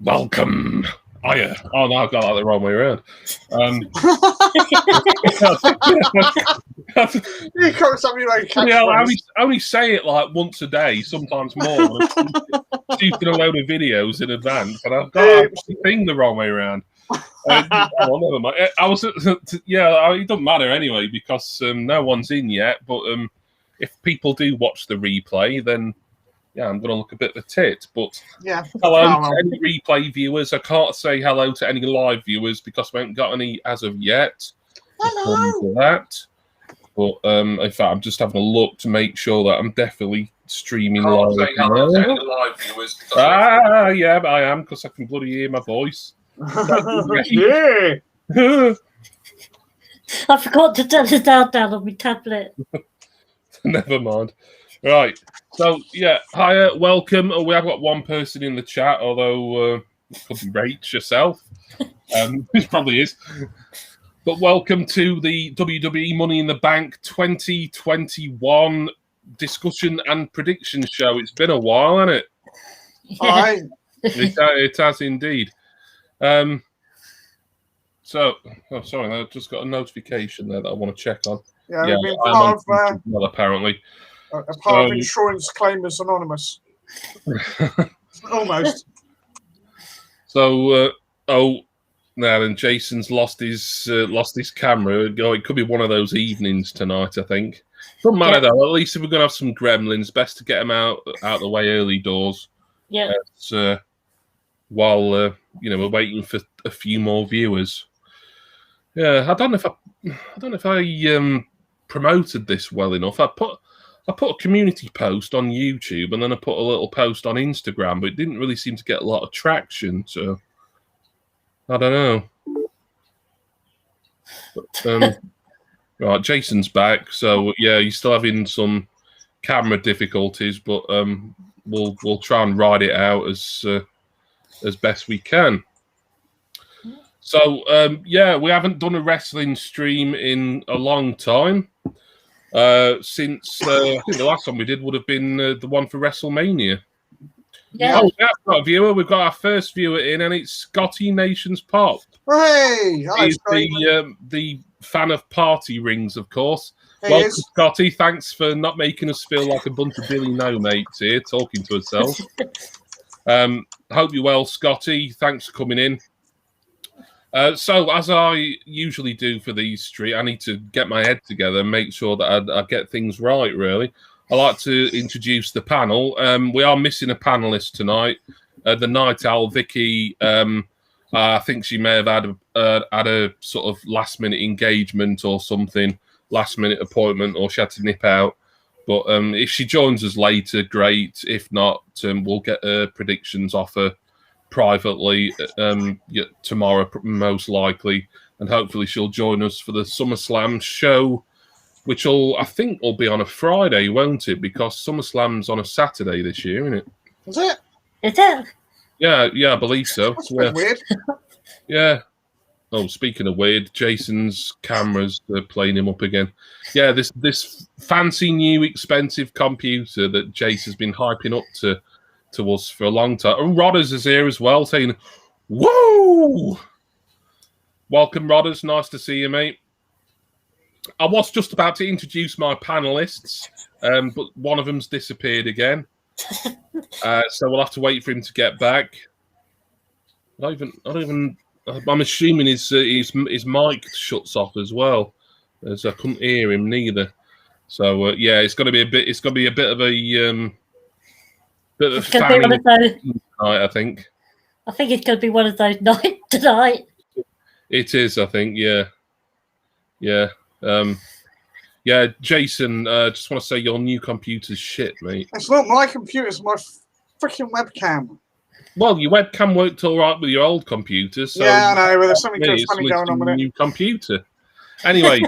Welcome. Oh, yeah. Oh, no, I've got that the wrong way around. You got something like I only say it like once a day, sometimes more. Shooting a load of videos in advance, and I've got the thing the wrong way around. Never mind. It doesn't matter anyway because no one's in yet. But if people do watch the replay, then I'm going to look a bit of a tit. But hello to any replay viewers. I can't say hello to any live viewers because we haven't got any as of yet. Hello. That. But in fact, I'm just having a look to make sure that I'm definitely streaming live. Say hello to any live viewers. Yeah, I am because I can bloody hear my voice. Yeah. I forgot to turn the sound down on my tablet. Never mind. Right. So, hiya, welcome. We have got one person in the chat, although it could be Rach yourself. It probably is. But welcome to the WWE Money in the Bank 2021 discussion and prediction show. It's been a while, hasn't it? All right. It has indeed. Sorry, I just got a notification there that I want to check on. Yeah, we've been part of, apparently. A part of Insurance Claimers Anonymous. Almost. So, now then, Jason's lost his camera. It could be one of those evenings tonight, I think. Doesn't matter though. At least if we're gonna have some gremlins, best to get them out the way early doors. Yeah. While we're waiting for a few more viewers. Yeah, I don't know if I promoted this well enough. I put a community post on YouTube and then I put a little post on Instagram, but it didn't really seem to get a lot of traction. So I don't know. But, right, Jason's back. So he's still having some camera difficulties, but we'll try and ride it out as best we can. So we haven't done a wrestling stream in a long time. Since I think the last one we did would have been the one for WrestleMania. Yeah. Oh, we have got a viewer. We've got our first viewer in, and it's Scotty Nations Pop. Hey, he's the fan of party rings, of course. Hey, Welcome, Scotty. Thanks for not making us feel like a bunch of Billy No Mates here talking to ourselves. Hope you're well, Scotty. Thanks for coming in. So, as I usually do for these streets, I need to get my head together and make sure that I get things right, really. I like to introduce the panel. We are missing a panelist tonight. The Night Owl, Vicky, I think she may have had a sort of last-minute engagement or something, last-minute appointment, or she had to nip out. But if she joins us later, great. If not, we'll get her predictions off her privately tomorrow, most likely, and hopefully she'll join us for the SummerSlam show, which I think will be on a Friday, won't it? Because SummerSlam's on a Saturday this year, isn't it? Is it? Is it? Yeah, I believe so. That's a bit weird. Yeah. Oh, speaking of weird, Jason's cameras are playing him up again. Yeah, this fancy new expensive computer that Jace has been hyping up to us for a long time. And Rodders is here as well, saying, "Whoa!" Welcome, Rodders. Nice to see you, mate. I was just about to introduce my panelists, but one of them's disappeared again. So we'll have to wait for him to get back. I'm assuming his mic shuts off as well, as I couldn't hear him neither. So it's going to be a bit. It's going to be a bit of a bit of fanny tonight, I think. I think it's going to be one of those nights tonight. It is, I think. Yeah. Jason, just want to say your new computer's shit, mate. It's not my computer, it's my freaking webcam. Well, your webcam worked all right with your old computer. So yeah, I know, but there's something funny going on with it. New computer. Anyway,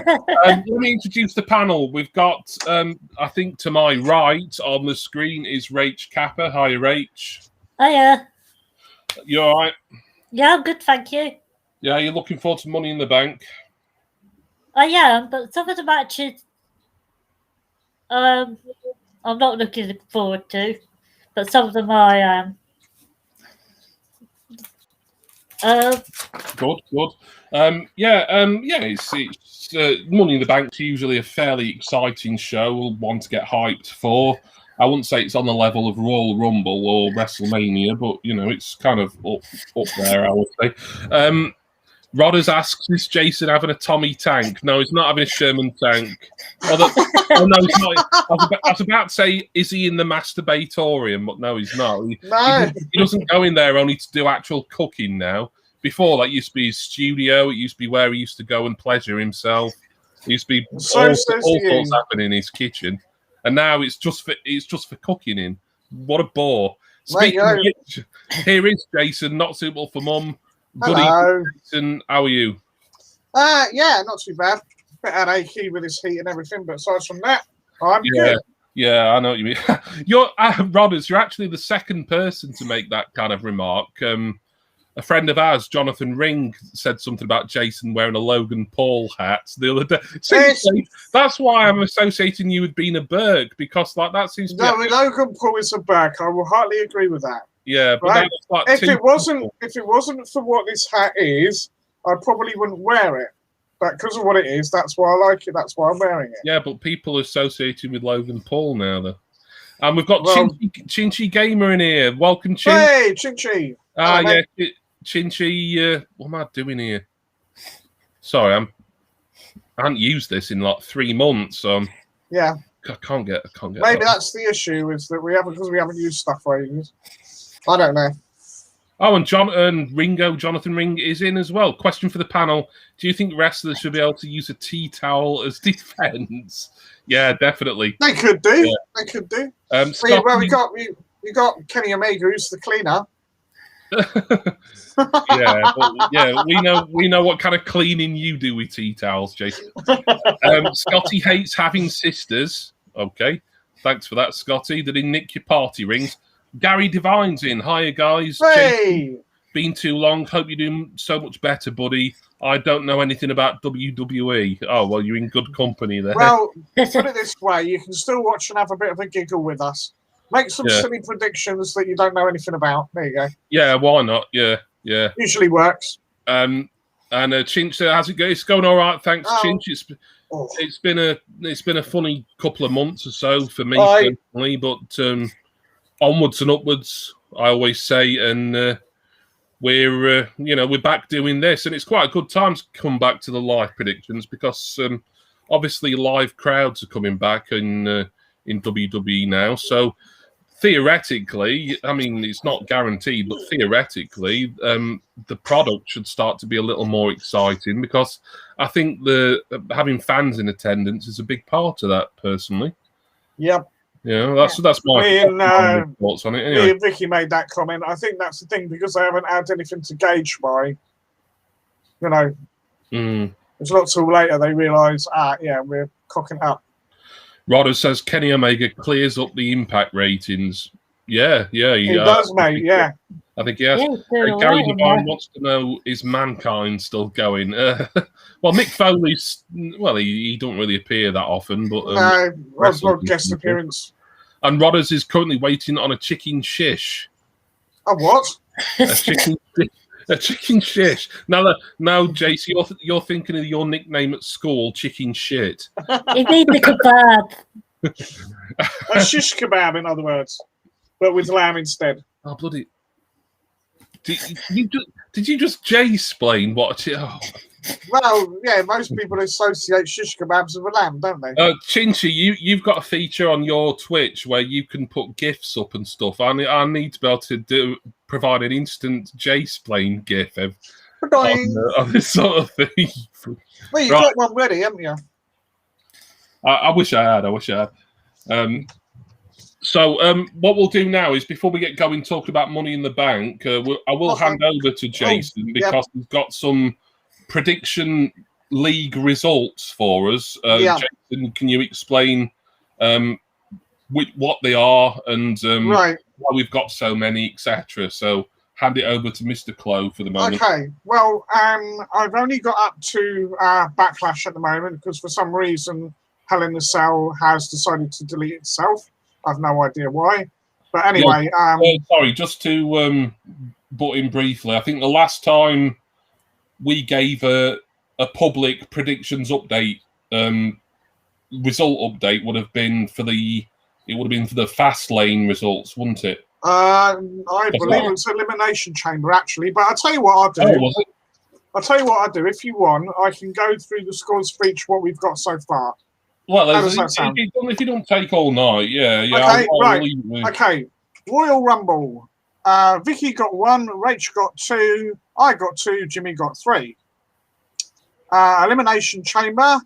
let me introduce the panel. We've got, I think to my right on the screen is Rach Kappa. Hi, Rach. Hiya. You all right? Yeah, I'm good, thank you. Yeah, you're looking forward to Money in the Bank? I am, but some of the matches I'm not looking forward to, but some of them I am. Good. It's Money in the Bank's usually a fairly exciting show. We'll want to get hyped for. I wouldn't say it's on the level of Royal Rumble or WrestleMania, but it's kind of up there, I would say. Rodders asks, is Jason having a Tommy tank? No, he's not having a Sherman tank. No, he's not. I was about to say, is he in the masturbatorium? But no, he's not. He doesn't go in there only to do actual cooking now. Before, that used to be his studio. It used to be where he used to go and pleasure himself. It used to be all sorts happening in his kitchen. And now it's just for cooking in. What a bore. Speaking of which, here is Jason, not suitable for mum. Hello. Jason, how are you? Yeah, not too bad. Bit achy with his heat and everything, but aside from that, I'm good. Yeah, I know what you mean. Rodders, you're actually the second person to make that kind of remark. A friend of ours, Jonathan Ring, said something about Jason wearing a Logan Paul hat the other day. That's why I'm associating you with being a Berg, because that seems to be... Logan Paul is a Berg. I will hardly agree with that. Yeah, but right? If it wasn't for what this hat is, I probably wouldn't wear it. But because of what it is, that's why I like it. That's why I'm wearing it. Yeah, but people are associating with Logan Paul now, though. And we've got Chinchy Gamer in here. Welcome, Chin. Hey, Chinchy. Yeah, Chinchy. What am I doing here? Sorry, I haven't used this in like 3 months. Yeah. I can't get. Maybe that's the issue, is that we haven't used stuff for ages. I don't know. Oh, and Jonathan Ring is in as well. Question for the panel: do you think wrestlers should be able to use a tea towel as defense? Yeah, definitely. They could do. Yeah. They could do. We got Kenny Omega, who's the cleaner. We know what kind of cleaning you do with tea towels, Jason. Scotty hates having sisters. Okay, thanks for that, Scotty. Did he nick your party rings? Gary Devine's in. Hiya, guys. Hey! Jason, been too long. Hope you're doing so much better, buddy. I don't know anything about WWE. Oh, well, you're in good company there. Well, put it this way. You can still watch and have a bit of a giggle with us. Make some silly predictions that you don't know anything about. There you go. Yeah, why not? Yeah. Usually works. And Chinch, how's it going? It's going all right, thanks, Chinch. It's been a funny couple of months or so for me personally, but onwards and upwards, I always say, and we're back doing this, and it's quite a good time to come back to the live predictions because obviously live crowds are coming back in WWE now, so theoretically, I mean, it's not guaranteed, but theoretically, the product should start to be a little more exciting because I think having fans in attendance is a big part of that, personally. Yep. Yeah, that's my thoughts on it. Anyway. Me and Vicky made that comment. I think that's the thing, because they haven't had anything to gauge by. It's not till later they realise, we're cocking up. Rodder says Kenny Omega clears up the Impact ratings. Yeah, he does, mate. Yeah, I think he has. Gary Devine wants to know: is Mankind still going? Well, Mick Foley's. Well, he don't really appear that often, but no, guest appearance. And Rodders is currently waiting on a chicken shish. A what? A chicken shish. Now, Jace, you're thinking of your nickname at school, chicken shit. He needs a kebab. A shish kebab, in other words, but with lamb instead. Oh, bloody! Did you just J-splain what? Well, yeah, most people associate shish kebabs with a lamb, don't they? Chinchy, you've got a feature on your Twitch where you can put GIFs up and stuff. I need to be able to provide an instant J-splain GIF on this sort of thing. Well, you've got one ready, haven't you? I wish I had. So what we'll do now is, before we get going talking about Money in the Bank, I will hand over to Jason because he's got some prediction league results for us. Jason, can you explain what they are and why we've got so many, etc.? So hand it over to Mr. Clow for the moment. Okay. Well, I've only got up to Backlash at the moment because for some reason Hell in a Cell has decided to delete itself. I've no idea why. But anyway... sorry, just to butt in briefly. I think the last time we gave a public predictions update, result update would have been for the Fastlane results, wouldn't it? I believe it was Elimination Chamber, actually. But I'll tell you what I'll do. Oh, was it? I'll tell you what I'll do. If you want, I can go through the scores for each what we've got so far. Well, How does that sound? if you don't take all night, yeah. Okay, I'll right. leave it with- Okay, Royal Rumble. Vicky got 1, Rach got 2, I got 2, Jimmy got 3. Elimination Chamber.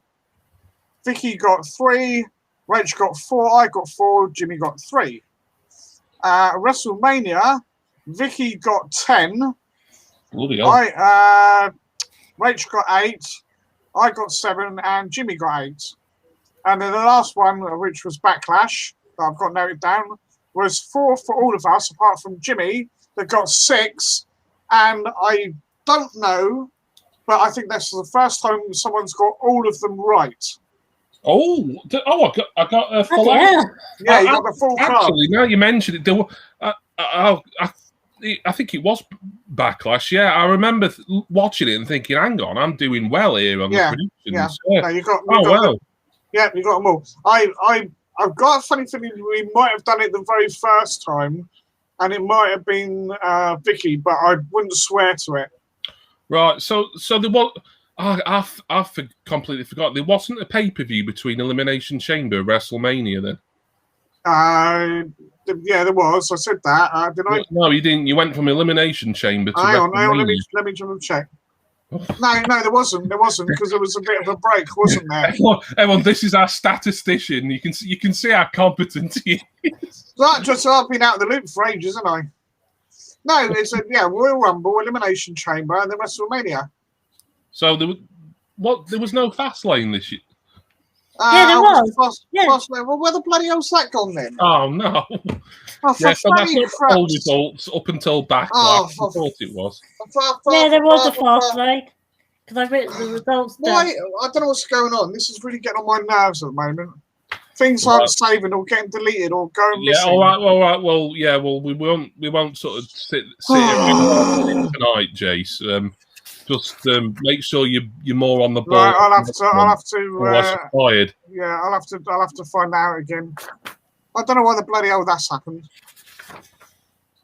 Vicky got 3, Rach got 4, I got 4, Jimmy got 3. WrestleMania, Vicky got 10. Bloody hell. Rach got 8, I got 7, and Jimmy got 8. And then the last one, which was Backlash, that I've got noted down, was 4 for all of us, apart from Jimmy, that got 6. And I don't know, but I think that's the first time someone's got all of them right. I got a full. Yeah. Yeah, you got the full card. Actually, now you mentioned it, there were, I think it was Backlash. Yeah, I remember watching it and thinking, "Hang on, I'm doing well here on the predictions." Yeah, no, you got them all. I've got a funny feeling we might have done it the very first time, and it might have been Vicky, but I wouldn't swear to it. Right. So there was. I completely forgot. There wasn't a pay-per-view between Elimination Chamber and WrestleMania then. Yeah, there was. I said that. Did I? No, you didn't. You went from Elimination Chamber to Hang on. WrestleMania. Let me check. No, there wasn't. There wasn't, because there was a bit of a break, wasn't there? Everyone, this is our statistician. You can see how competent he is. So I've been out of the loop for ages, haven't I? No, it's Royal Rumble, Elimination Chamber, and then WrestleMania. So there was no Fastlane this year. Yeah, there was. Fastlane. Well, where the bloody hell's that gone then? Oh no! Oh, Yeah, so that's not all results up until Backlash. I thought it was. Yeah, there was a Fastlane. Because I've written the results down. Why? I don't know what's going on. This is really getting on my nerves at the moment. Things aren't saving or getting deleted or going missing. All right. Well, yeah. Well, we won't sort of sit here tonight, Jace. Just make sure you're more on the ball. Right, I'll have to. Fired. Yeah, I'll have to find out again. I don't know why the bloody hell that's happened.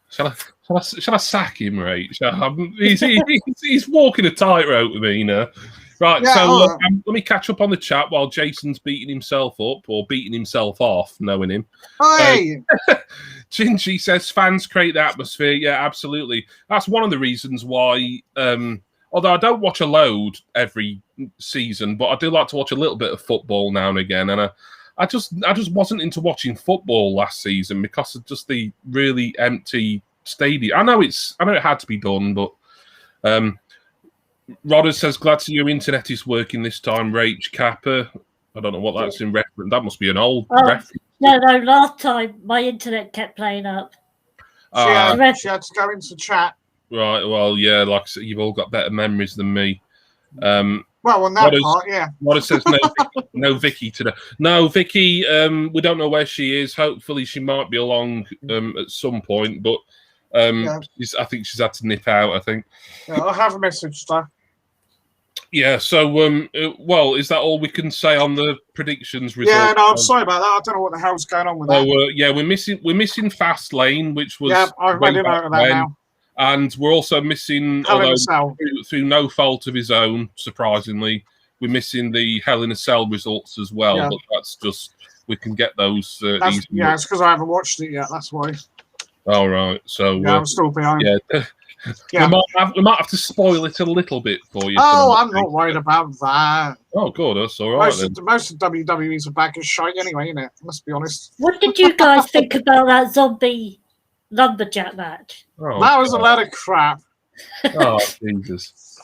Shall I sack him, right? He's walking a tightrope with me, you know. Right, Yeah, so right. let me catch up on the chat while Jason's beating himself up or beating himself off, knowing him. Hey! Gingy says fans create the atmosphere. Yeah, absolutely. That's one of the reasons why. Although I don't watch a load every season, but I do like to watch a little bit of football now and again. And I just wasn't into watching football last season because of just the really empty stadium. I know it had to be done, but Rodder says glad to see your internet is working this time. Rach Kappa. I don't know what that's in reference. That must be an old reference. No. Last time my internet kept playing up. She had to go into chat. Right, well, yeah, like I said, you've all got better memories than me. Well, on that part, yeah. What says no Vicky today. No, Vicky, we don't know where she is. Hopefully she might be along at some point, but I think she's had to nip out, I think. Yeah, I'll have a message to her. Yeah, so, well, is that all we can say on the predictions results? Yeah, no, I'm sorry about that. I don't know what the hell's going on with that. We're missing Fastlane, which was... Yeah, I've made a note of that now. And we're also missing, through no fault of his own, surprisingly, we're missing the Hell in a Cell results as well. Yeah. But that's just, we can get those. It's because I haven't watched it yet. That's why. All right. So I'm still behind. Yeah. We might have to spoil it a little bit for you. Oh, I'm not worried about that. Oh, good. That's all right. Most of WWE's a bag of shite anyway, isn't it? Let's be honest. What did you guys think about that zombie lumberjack match? That was a lot of crap. Oh Jesus!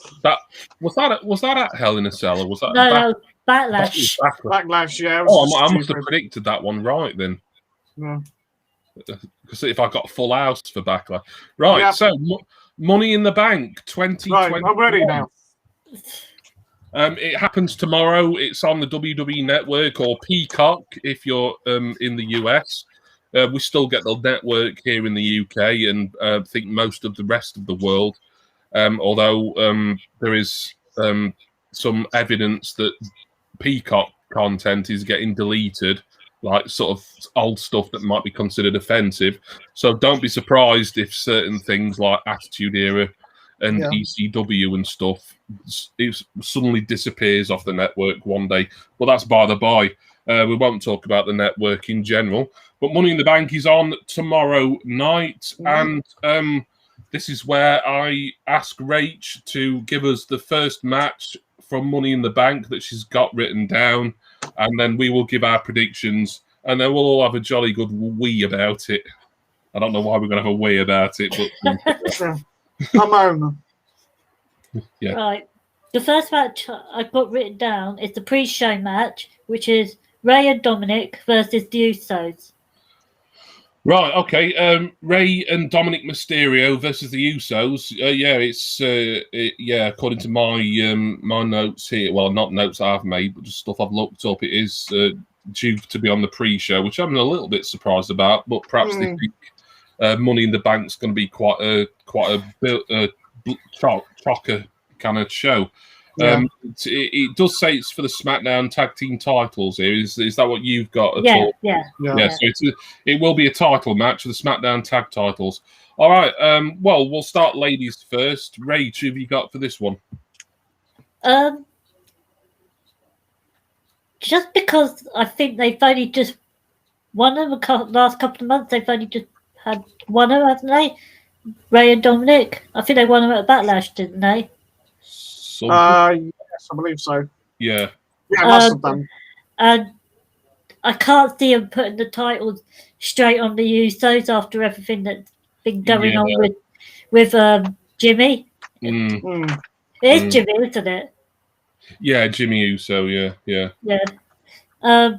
Was that at Hell in a Cell, or was that no Backlash? Backlash, yeah. I must have predicted that one right then. Yeah. Because if I got full house for Backlash, right? Yeah. So Money in the Bank 2020. Right, I'm ready now. It happens tomorrow. It's on the WWE Network or Peacock if you're in the US. We still get the network here in the UK, and I think most of the rest of the world. Although there is some evidence that Peacock content is getting deleted, like sort of old stuff that might be considered offensive. So don't be surprised if certain things like Attitude Era and ECW and stuff it suddenly disappears off the network one day. But that's by the by. We won't talk about the network in general. But Money in the Bank is on tomorrow night, and this is where I ask Rach to give us the first match from Money in the Bank that she's got written down, and then we will give our predictions, and then we'll all have a jolly good wee about it. I don't know why we're going to have a wee about it, but I'm on. Yeah. Right. The first match I've got written down is the pre-show match, which is Ray and Dominic versus the Usos. Right, okay. Ray and Dominic Mysterio versus the Usos. According to my notes here, well, not notes I've made, but just stuff I've looked up, it is due to be on the pre-show, which I'm a little bit surprised about, but perhaps they think Money in the Bank's going to be quite a chocker kind of show. Yeah. It does say it's for the SmackDown Tag Team titles here. Is that what you've got at all? Yeah. So it will be a title match for the SmackDown Tag titles. All right. Well, we'll start ladies first. Rach, who have you got for this one? Just because I think they've only just won them last couple of months, they've only just had one of them, haven't they? Ray and Dominic. I think they won them at Backlash, didn't they? Yes, I believe so. Yeah. Yeah, must have done. And I can't see them putting the titles straight on the Usos after everything that's been going on with Jimmy. It is Jimmy, isn't it? Yeah, Jimmy Uso. Yeah.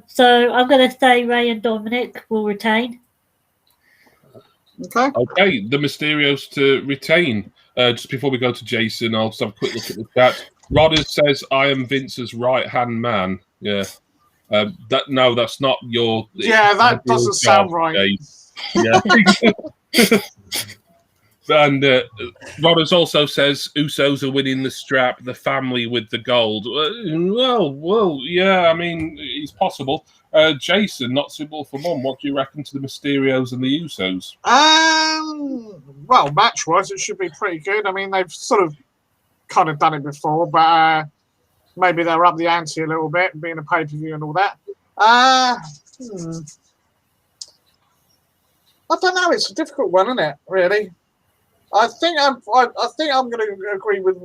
So I'm going to say Ray and Dominic will retain. Okay, the Mysterios to retain. Just before we go to Jason, I'll just have a quick look at the chat. Rodders says, I am Vince's right-hand man. Yeah. That's not your... Yeah, that doesn't sound right. Yeah. And Rodders also says, Usos are winning the strap, the family with the gold. Well, yeah, I mean, it's possible. Jason, not suitable for mum. What do you reckon to the Mysterios and the Usos? Well, match-wise, it should be pretty good. I mean, they've sort of kind of done it before, but maybe they're up the ante a little bit, being a pay-per-view and all that. I don't know. It's a difficult one, isn't it? Really. I think I'm going to agree with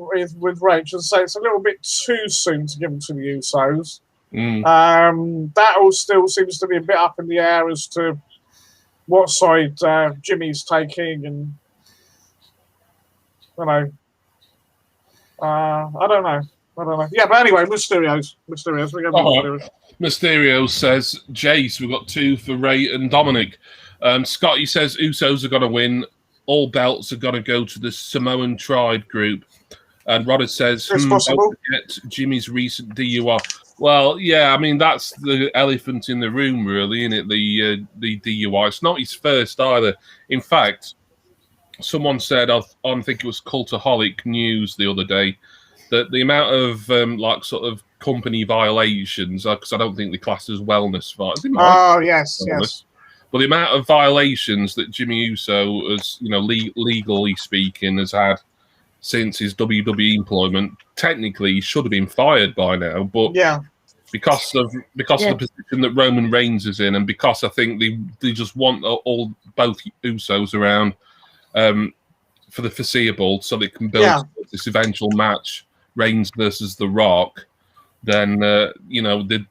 Rach and say it's a little bit too soon to give them to the Usos. That all still seems to be a bit up in the air as to what side Jimmy's taking, and I don't know. Yeah, but anyway, Mysterios. We go Mysterios. Mysterio says, Jace, we've got 2 for Ray and Dominic. Scotty says Usos are going to win. All belts are going to go to the Samoan Tribe group. And Rodder says, don't forget Jimmy's recent DUI. Well, yeah, I mean, that's the elephant in the room, really, isn't it? The DUI. It's not his first either. In fact, someone said, I think it was Cultaholic News the other day, that the amount of, sort of company violations, because I don't think the class is wellness. Yes. But the amount of violations that Jimmy Uso has, legally speaking, has had since his WWE employment, technically he should have been fired by now. But because of the position that Roman Reigns is in, and because I think they just want both Usos around for the foreseeable, so they can build this eventual match, Reigns versus The Rock. Then they're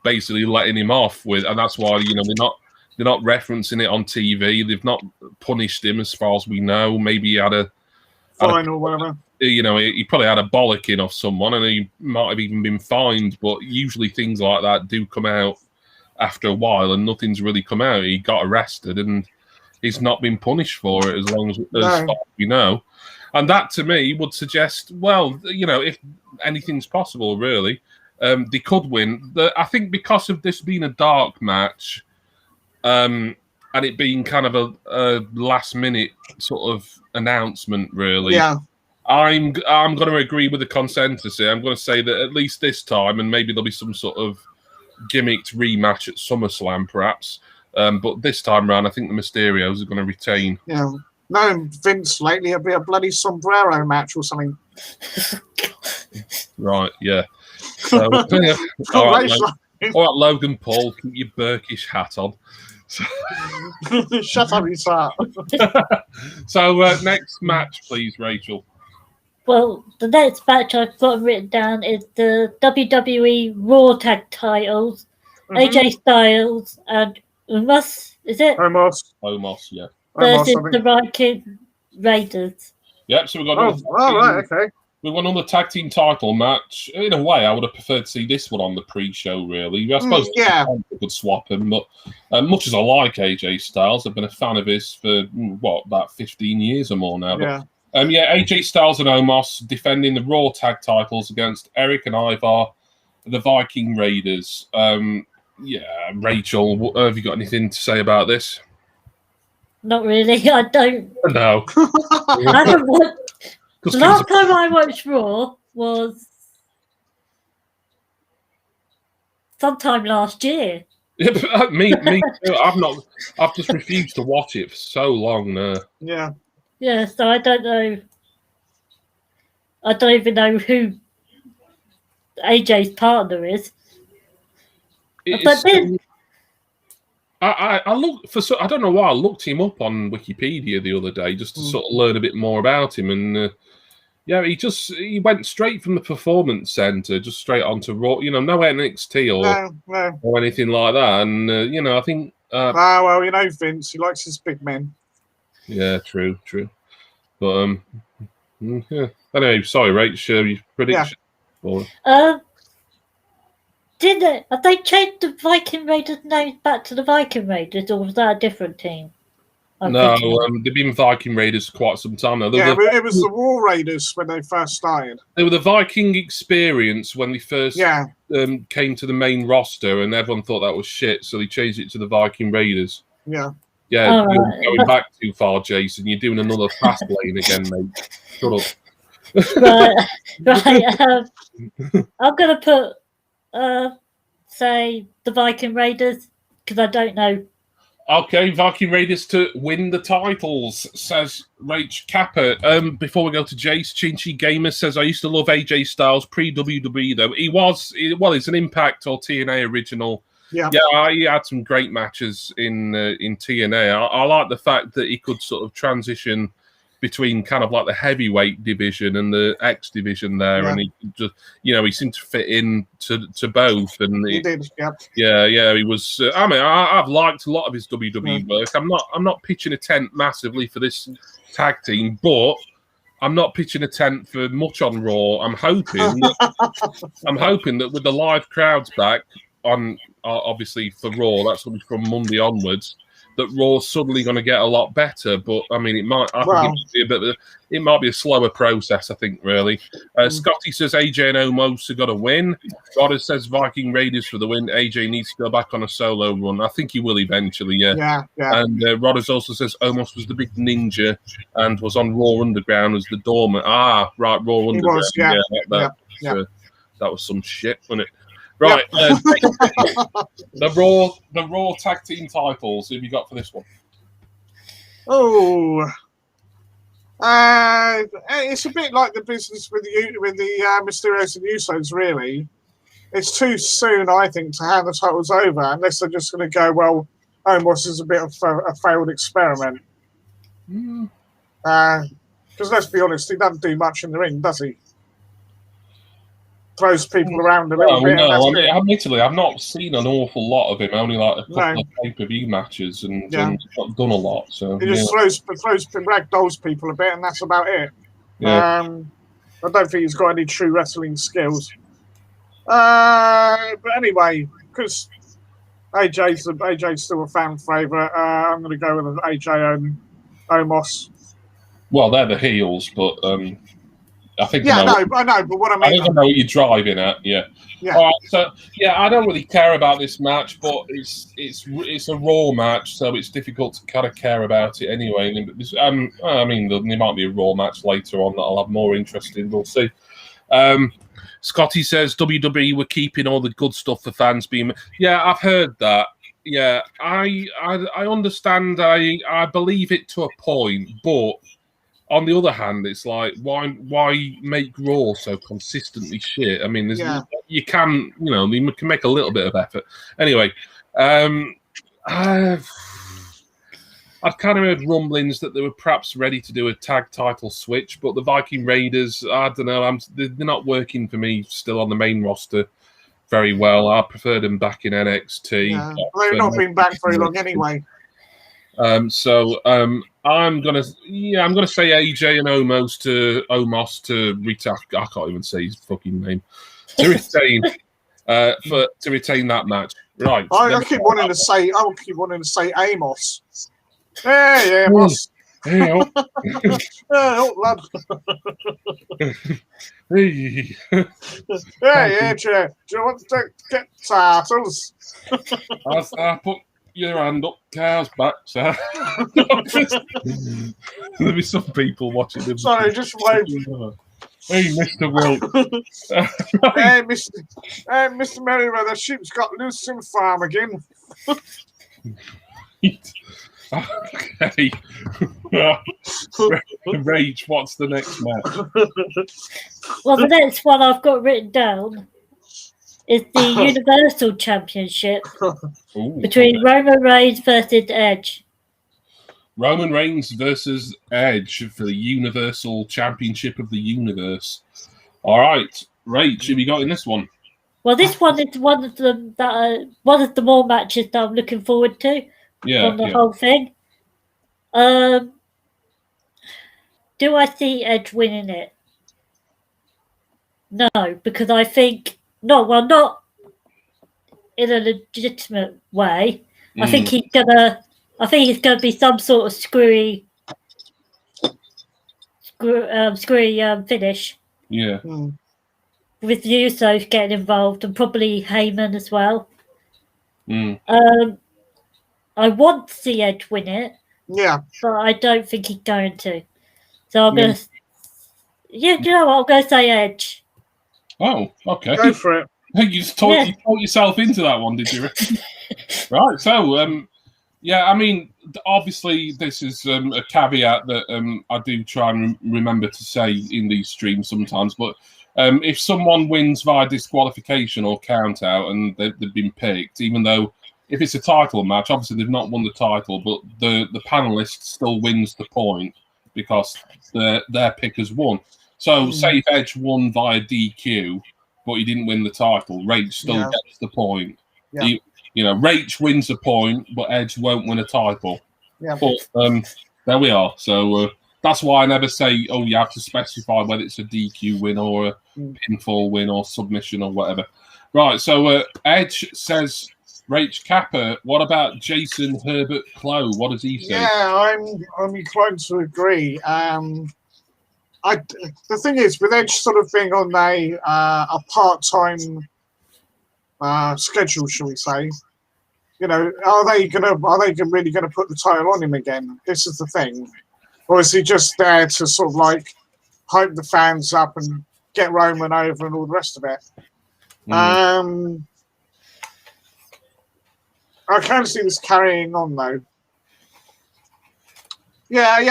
basically letting him off with, and that's why they're not referencing it on TV. They've not punished him as far as we know. Maybe he had a fine or whatever. He probably had a bollocking off someone, and he might have even been fined. But usually things like that do come out after a while, and nothing's really come out. He got arrested, and he's not been punished for it as far as we know. And that, to me, would suggest, well, if anything's possible, really, they could win. I think because of this being a dark match, and it being kind of a last minute sort of announcement, really. Yeah. I'm going to agree with the consensus here. I'm going to say that at least this time, and maybe there'll be some sort of gimmicked rematch at SummerSlam, perhaps. But this time round, I think the Mysterios are going to retain. Yeah. No, Vince lately, it'll be a bloody sombrero match or something. Right, yeah. So, all right, Logan Paul, keep your Burkish hat on. Shut up, you sir. So, next match, please, Rachel. Well, the next match I've got written down is the WWE Raw Tag Titles. AJ Styles and Omos, is it? Omos, yeah. Versus the Viking Raiders. Yep, so we've got right, okay. We won on the tag team title match. In a way, I would have preferred to see this one on the pre-show, really. I suppose we could swap him, but much as I like AJ Styles, I've been a fan of his for, about 15 years or more now. Yeah. But, AJ Styles and Omos defending the Raw tag titles against Eric and Ivar, the Viking Raiders. Rachel, have you got anything to say about this? Not really. I don't. No. I haven't watched. The last time I watched Raw was sometime last year. me too. I've just refused to watch it for so long now. Yeah. Yeah, so I don't know. I don't even know who AJ's partner is. But then I looked for. I don't know why I looked him up on Wikipedia the other day just to sort of learn a bit more about him, and he went straight from the Performance Center just straight onto Raw. No NXT or anything like that, and I think. Vince, he likes his big men. Yeah, true. But Anyway, sorry, Rach, your prediction. Yeah. Have they changed the Viking Raiders name back to the Viking Raiders, or was that a different team? They've been Viking Raiders for quite some time now. It was the War Raiders when they first started. They were the Viking Experience when they first came to the main roster, and everyone thought that was shit, so they changed it to the Viking Raiders. Yeah. Yeah, you're going back too far, Jason. You're doing another fast lane again, mate. Shut up. Right. I'm going to put, say, the Viking Raiders, because I don't know. Okay, Viking Raiders to win the titles, says Rach Kappa. Before we go to Jace, Chinchy Gamer says, I used to love AJ Styles pre-WWE, though. He's an Impact or TNA original. Yeah, he had some great matches in TNA. I like the fact that he could sort of transition between kind of like the heavyweight division and the X division there, and he just, he seemed to fit in to both. And he did, he was. I've liked a lot of his WWE work. I'm not pitching a tent massively for this tag team, but I'm not pitching a tent for much on Raw. I'm hoping that with the live crowds back on, obviously for Raw, that's going to be from Monday onwards, that Raw's suddenly going to get a lot better. But I mean, it might be a slower process, I think, really. Scotty says AJ and Omos are going to win. Rodder says Viking Raiders for the win. AJ needs to go back on a solo run. I think he will eventually, yeah. And Rodders also says Omos was the big ninja and was on Raw Underground as the doorman. Raw Underground. He was, that was some shit, wasn't it? Right, the Raw tag team titles. Who have you got for this one? It's a bit like the business with the Mysterios and Usos. Really, it's too soon, I think, to hand the titles over, unless they're just going to go, well, Omos is a bit of a failed experiment. Because let's be honest, he doesn't do much in the ring, does he? Throws people around a little bit. No, admittedly, I've not seen an awful lot of him. Only like a couple of pay-per-view matches, and not done a lot. So he just throws ragdolls people a bit, and that's about it. Yeah. I don't think he's got any true wrestling skills. But anyway, because AJ's still a fan favourite, I'm going to go with AJ and Omos. Well, they're the heels, but I think I know, but what I mean, I think I know what you're driving at. Yeah. All right, so I don't really care about this match, but it's a Raw match, so it's difficult to kind of care about it anyway. I mean, there might be a Raw match later on that I'll have more interest in. We'll see. Scotty says WWE were keeping all the good stuff for fans being. Yeah, I've heard that. Yeah, I understand. I believe it to a point, but on the other hand, it's like why make Raw so consistently shit? I mean, you can make a little bit of effort. Anyway, I've kind of heard rumblings that they were perhaps ready to do a tag title switch, but the Viking Raiders, I don't know, they're not working for me still on the main roster very well. I prefer them back in NXT. Yeah. They've not been back very long anyway. I'm gonna say AJ and Omos to retain. I can't even say his fucking name. To retain to retain that match. Right. I keep wanting to say Amos. Hey, Amos. Hey, lad. Hey. Hey, AJ. Do you want to get titles? I put your hand up, car's back, sir. There'll be some people watching them. Sorry, just wave. Hey, Mr. Wilt. Hey, Mr. Merriweather, the sheep's got loose in farm again. Okay. Rage, what's the next match? Well, the next one I've got written down is the Universal Championship between Roman Reigns versus Edge. Roman Reigns versus Edge for the Universal Championship of the Universe. All right, Rach, have you got in this one? Well, this one is one of the more matches that I'm looking forward to from the whole thing. Do I see Edge winning it? No, because I think not in a legitimate way. I think he's gonna be some sort of screwy finish. Yeah. With the Usos getting involved and probably Heyman as well. I want to see Edge win it. Yeah. But I don't think he's going to. So I'm gonna. Yeah, you know what? I'm gonna say Edge. Oh, okay. Go for it. You just talked yourself into that one, did you? Right. So, I mean, obviously, this is a caveat that I do try and remember to say in these streams sometimes. But if someone wins via disqualification or count out and they've been picked, even though if it's a title match, obviously they've not won the title, but the panelist still wins the point because their pick has won. So, say if Edge won via DQ, but he didn't win the title, Rach still gets the point. Yeah. Rach wins a point, but Edge won't win a title. Yeah. But there we are. So that's why I never say, you have to specify whether it's a DQ win or a pinfall win or submission or whatever. Right, so Edge says, Rach Kappa, what about Jason Herbert Clough? What does he say? Yeah, I'm inclined to agree. The thing is, with Edge sort of being on a part-time schedule, shall we say? Are they really gonna put the title on him again? This is the thing, or is he just there to sort of like hype the fans up and get Roman over and all the rest of it? I can see this carrying on though. Yeah. I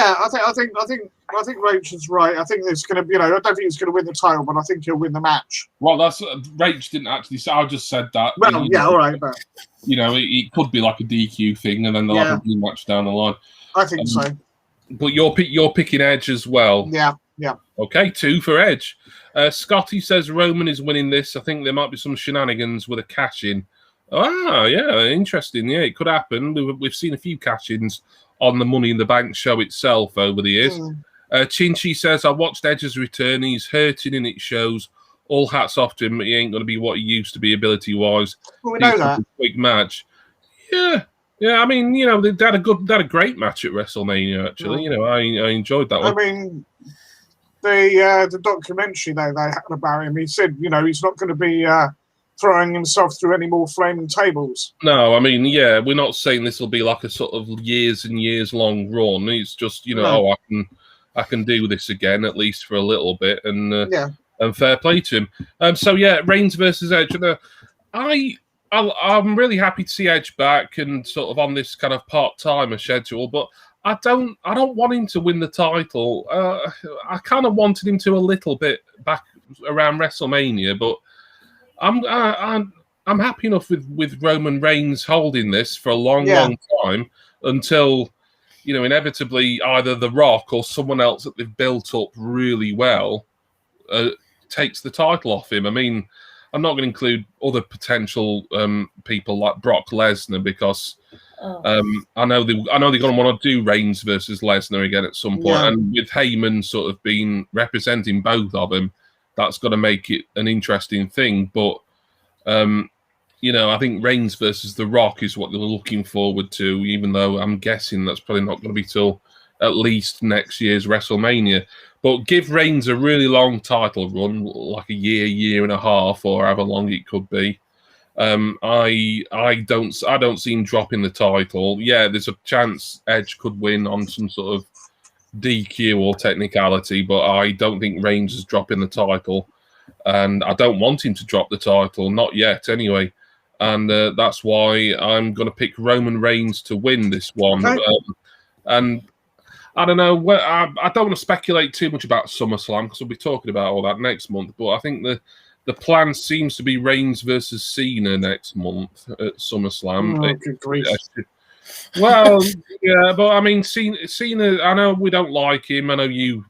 think Rach is right. I think it's going to be. I don't think he's going to win the title, but I think he'll win the match. Well, that's Rach didn't actually say. I just said that. Well, all right, but it could be like a DQ thing, and then they'll have a rematch down the line. I think so. But you're picking Edge as well. Yeah. Okay, 2 for Edge. Scotty says Roman is winning this. I think there might be some shenanigans with a cash-in. Ah, yeah, interesting. Yeah, it could happen. We've seen a few cash-ins on the Money in the Bank show itself over the years. Chinchi says, I watched Edge's return. He's hurting and it shows. All hats off to him. He ain't going to be what he used to be ability-wise. Well, we know that. A quick match. Yeah. I mean, they had a great match at WrestleMania. Actually, I enjoyed that one. I mean, the documentary they had about him. He said, he's not going to be throwing himself through any more flaming tables. No, I mean, yeah, we're not saying this will be like a sort of years and years long run. It's just, I can do this again at least for a little bit, and fair play to him. So yeah, Reigns versus Edge. I'm really happy to see Edge back and sort of on this kind of part-timer schedule, but I don't want him to win the title. I kind of wanted him to a little bit back around WrestleMania, but I'm happy enough with Roman Reigns holding this for a long time until, inevitably either The Rock or someone else that they've built up really well takes the title off him. I mean, I'm not going to include other potential people like Brock Lesnar because I know they're going to want to do Reigns versus Lesnar again at some point, and with Heyman sort of being representing both of them, that's got to make it an interesting thing. But I think Reigns versus The Rock is what they're looking forward to, even though I'm guessing that's probably not going to be till at least next year's WrestleMania. But give Reigns a really long title run, like a year and a half, or however long it could be. I don't see him dropping the title. Yeah, there's a chance Edge could win on some sort of DQ or technicality, but I don't think Reigns is dropping the title, and I don't want him to drop the title, not yet anyway. And that's why I'm going to pick Roman Reigns to win this one. Okay. And I don't know. I don't want to speculate too much about SummerSlam because we'll be talking about all that next month. But I think the plan seems to be Reigns versus Cena next month at SummerSlam. Good grief. Well, yeah, but I mean, Cena. I know we don't like him. I know you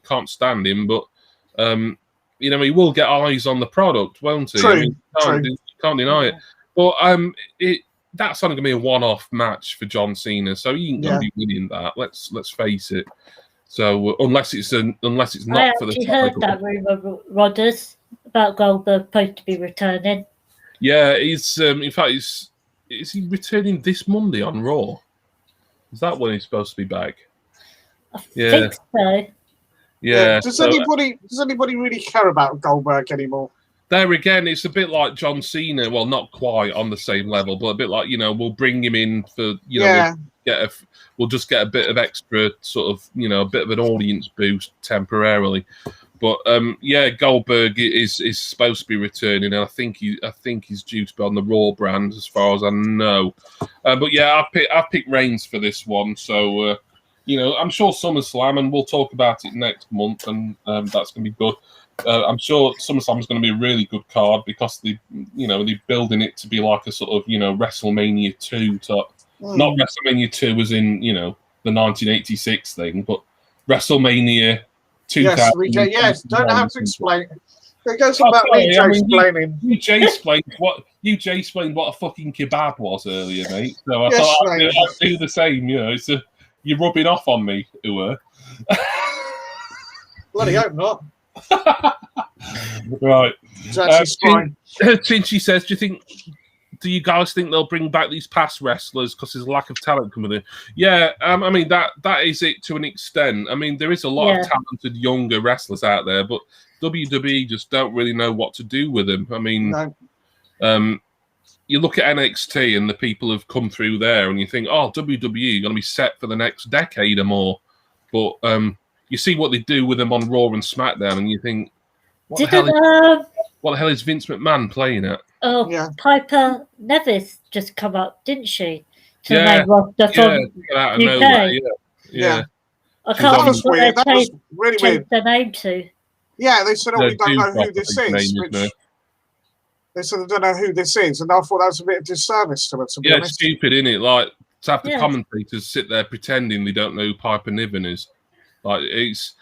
can't stand him, but he will get eyes on the product, won't he? True. I mean, you can't deny it. But that's only going to be a one-off match for John Cena, so he ain't going to be winning that. Let's face it. So unless it's not for the title. I heard that rumor, Rodders, about Goldberg supposed to be returning. Yeah, he's in fact is he returning this Monday on Raw? Is that when he's supposed to be back? I think so. Yeah. Does anybody really care about Goldberg anymore? There again, it's a bit like John Cena. Well, not quite on the same level, but a bit like, we'll bring him in for, we'll just get a bit of extra sort of, a bit of an audience boost temporarily. But Goldberg is supposed to be returning, and I think he's due to be on the Raw brand as far as I know. But yeah, I've picked Reigns for this one. So I'm sure SummerSlam, and we'll talk about it next month, and that's going to be good. I'm sure SummerSlam is going to be a really good card because they're building it to be like a sort of WrestleMania 2 type, not WrestleMania 2 as in the 1986 thing, but WrestleMania 2000. Yes, don't have to explain. It goes about explaining. UJ explained what a fucking kebab was earlier, mate. So I thought I'd do the same. You're rubbing off on me, Uwe. Bloody hope not. Right. Tinchy says, do you guys think they'll bring back these past wrestlers because there's a lack of talent coming in? Yeah, I mean that is it to an extent. I mean, there is a lot of talented younger wrestlers out there, but WWE just don't really know what to do with them. I mean, you look at NXT and the people who've come through there, and you think, oh, WWE are going to be set for the next decade or more. But you see what they do with them on Raw and SmackDown, and you think, what the hell is Vince McMahon playing at? Piper Nevis just come up, didn't she? To yeah, roster from out of UK. nowhere, yeah. I can't remember what that was really weird. Their name to. Yeah, they said, we don't know who this is. They said, they don't know who this is, and I thought that was a bit of disservice to it, to be honest. It's stupid, isn't it? Like, to have the commentators sit there pretending they don't know who Piper Niven is. Like, it's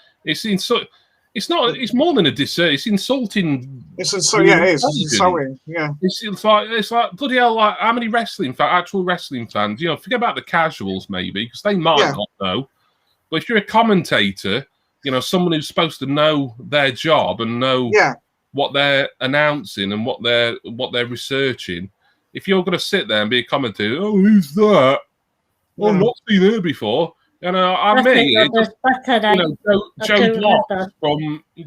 more than a disservice. It's insulting. It's insulting. Yeah, it is. It's insulting. Yeah. It's like bloody hell. Like, how many actual wrestling fans? Forget about the casuals maybe because they might not know. But if you're a commentator, someone who's supposed to know their job and know what they're announcing and what they're researching, if you're going to sit there and be a commentator, oh, who's that? Well, I've not seen her before. And I mean,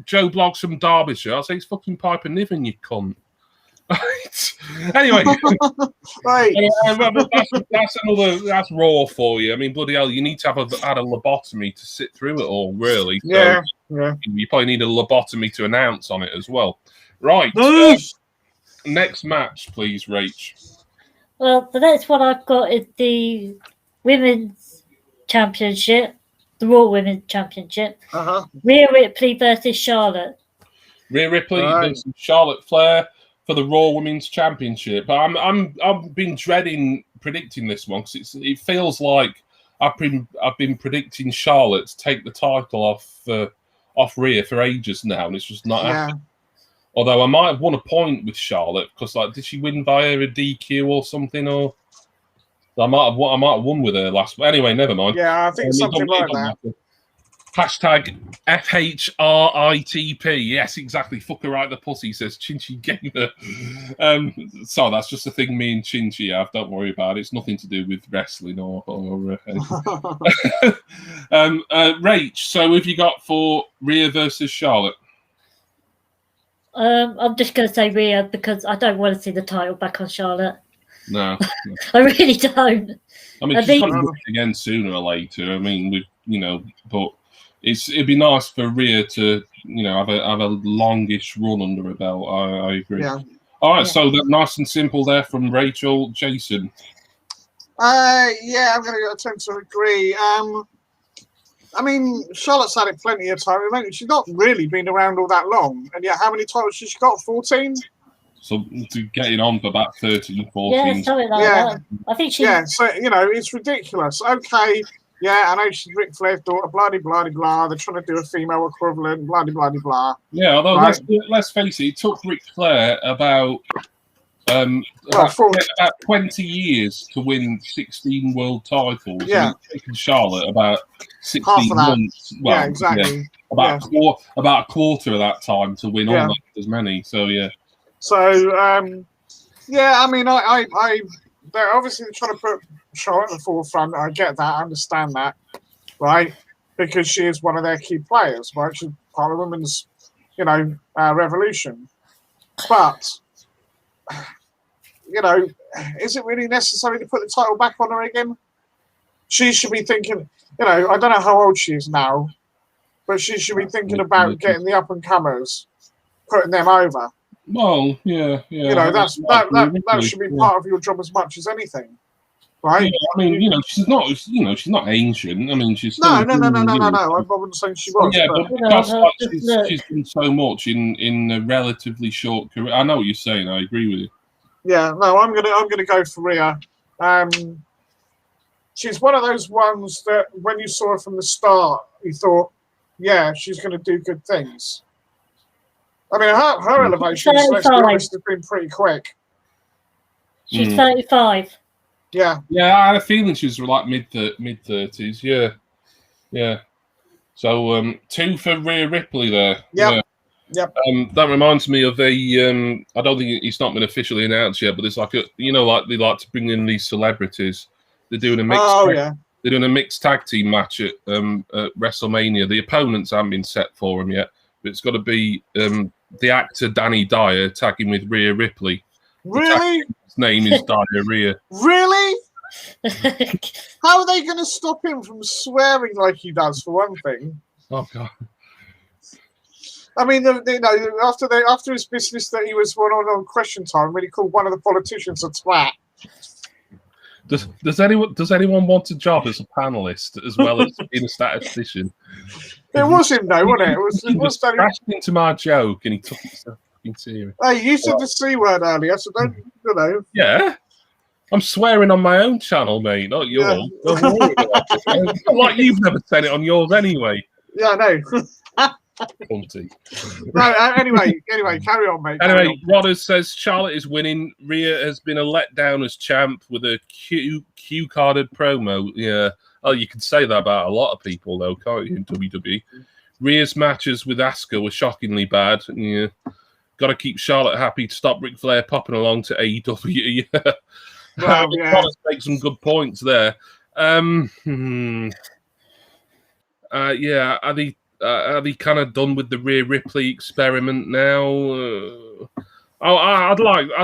Joe Bloggs from Derbyshire. I'll say it's fucking Piper Niven, you cunt. Right. Anyway, Right. that's raw for you. I mean, bloody hell, you need to have had a lobotomy to sit through it all, really. Yeah, so you probably need a lobotomy to announce on it as well. Right. Next match, please, Rach. Well, the next one I've got is the Women's Championship, the Raw Women's Championship. Rhea Ripley versus Charlotte. Rhea Ripley versus Charlotte Flair for the Raw Women's Championship. I've been dreading predicting this one because it feels like I've been predicting Charlotte to take the title off Rhea for ages now, and it's just not happening. Although I might have won a point with Charlotte because, like, did she win via a DQ or something? Or I might have won with her last. Anyway, never mind. Yeah, I think something like that. Hashtag FHRITP. Yes, exactly. Fuck her right the pussy, says Chinchy Gamer. So that's just a thing me and Chinchy have. Don't worry about it. It's nothing to do with wrestling or anything. Rach, so have you got for Rhea versus Charlotte? I'm just going to say Rhea because I don't want to see the title back on Charlotte. No. I really don't. I mean, she's got to do it again sooner or later. I mean, but it'd be nice for Rhea to, have a longish run under her belt. I agree. Yeah. All right, so that nice and simple there from Rachel. Jason. Yeah, I'm going to tend to agree. I mean, Charlotte's had it plenty of time. She's not really been around all that long. And yet, how many titles has she got? 14? So, getting on for about 13, 14. Yeah, something like that. I think she... Yeah, so, it's ridiculous. Okay, yeah, I know she's Ric Flair's daughter, blah-de-blah-de-blah. They're trying to do a female equivalent, blah-de-blah-de-blah. Yeah, although let's face it took Ric Flair about 20 years to win 16 world titles. Yeah. Taking Charlotte about 16 months. Well, yeah, exactly. Yeah, about a quarter of that time to win almost as many. So, yeah. So, I mean, they're obviously trying to put Charlotte in the forefront. I get that. I understand that. Right? Because she is one of their key players, right? She's part of the women's, revolution. But... is it really necessary to put the title back on her again? She should be thinking, I don't know how old she is now, but she should be thinking about getting the up-and-comers, putting them over. Well, yeah. That should be part of your job as much as anything, right? Yeah, I mean, she's not ancient. I mean, she's no. I wasn't saying she was. Yeah, but she's done so much in a relatively short career. I know what you're saying. I agree with you. Yeah, no, I'm gonna go for Rhea. She's one of those ones that when you saw her from the start, you thought, yeah, she's gonna do good things. I mean, her elevation, let's be honest, has been pretty quick. She's 35. Yeah. Yeah, I had a feeling she was like mid-30s. Yeah. So 2 for Rhea Ripley there. Yep. Yep. That reminds me of I don't think it's not been officially announced yet, but it's like like they like to bring in these celebrities. They're doing a mixed. They're doing a mixed tag team match at WrestleMania. The opponents haven't been set for them yet, but it's got to be the actor Danny Dyer tagging with Rhea Ripley. Really? His name is Diarrhea. Really? How are they going to stop him from swearing like he does, for one thing? Oh God. I mean, after his business that he was on Question Time, when he called one of the politicians a twat. Does anyone want a job as a panelist as well as being a statistician? It was him though, wasn't it? He was crashed into my joke and he took it so fucking serious. Hey, you said the C word earlier, so don't. Yeah. I'm swearing on my own channel, mate, not yours. Yeah. Don't worry about it. It's not like you've never said it on yours anyway. Yeah, I know. No, anyway, carry on, mate. Anyway, Rodders says Charlotte is winning. Rhea has been a letdown as champ with a cue-carded promo. Yeah. Oh, you can say that about a lot of people, though, can't you, in WWE? Rhea's matches with Asuka were shockingly bad. Yeah. Got to keep Charlotte happy to stop Ric Flair popping along to AEW. Well, yeah. Rodders make some good points there. Yeah, are they kind of done with the Rhea Ripley experiment now? I'd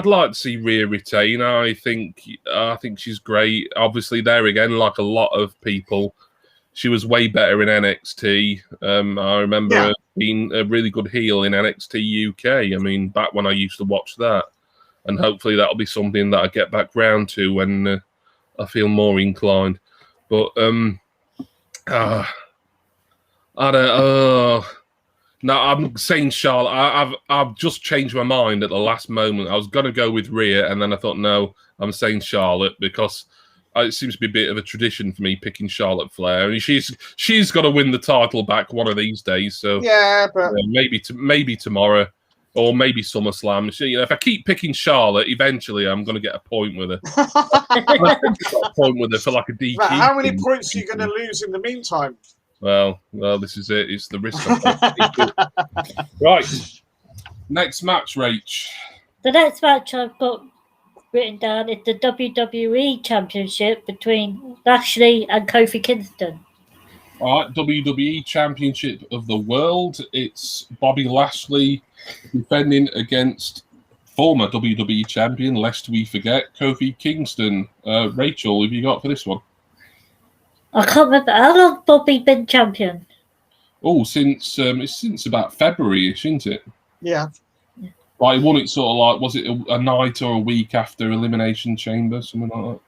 like to see Rhea retain. I think she's great. Obviously, there again, like a lot of people, she was way better in NXT. I remember her being a really good heel in NXT UK. I mean, back when I used to watch that, and hopefully that'll be something that I get back round to when I feel more inclined. But I don't. No, I'm saying Charlotte. I've just changed my mind at the last moment. I was going to go with Rhea, and then I thought, no, I'm saying Charlotte because it seems to be a bit of a tradition for me picking Charlotte Flair, and she's got to win the title back one of these days. So yeah, but maybe tomorrow, or maybe SummerSlam. If I keep picking Charlotte, eventually I'm going to get a point with her. I got a point with her for like a DQ. But how many points are you going to lose in the meantime? Well, this is it. It's the risk. Right. Next match, Rach. The next match I've got written down is the WWE Championship between Lashley and Kofi Kingston. All right, WWE Championship of the World. It's Bobby Lashley defending against former WWE Champion, lest we forget, Kofi Kingston. Rachel, have you got for this one? I can't remember. How long Bobby been champion? Oh, since about February, isn't it? Yeah. Like, he won it sort of like, was it a night or a week after Elimination Chamber, something like that?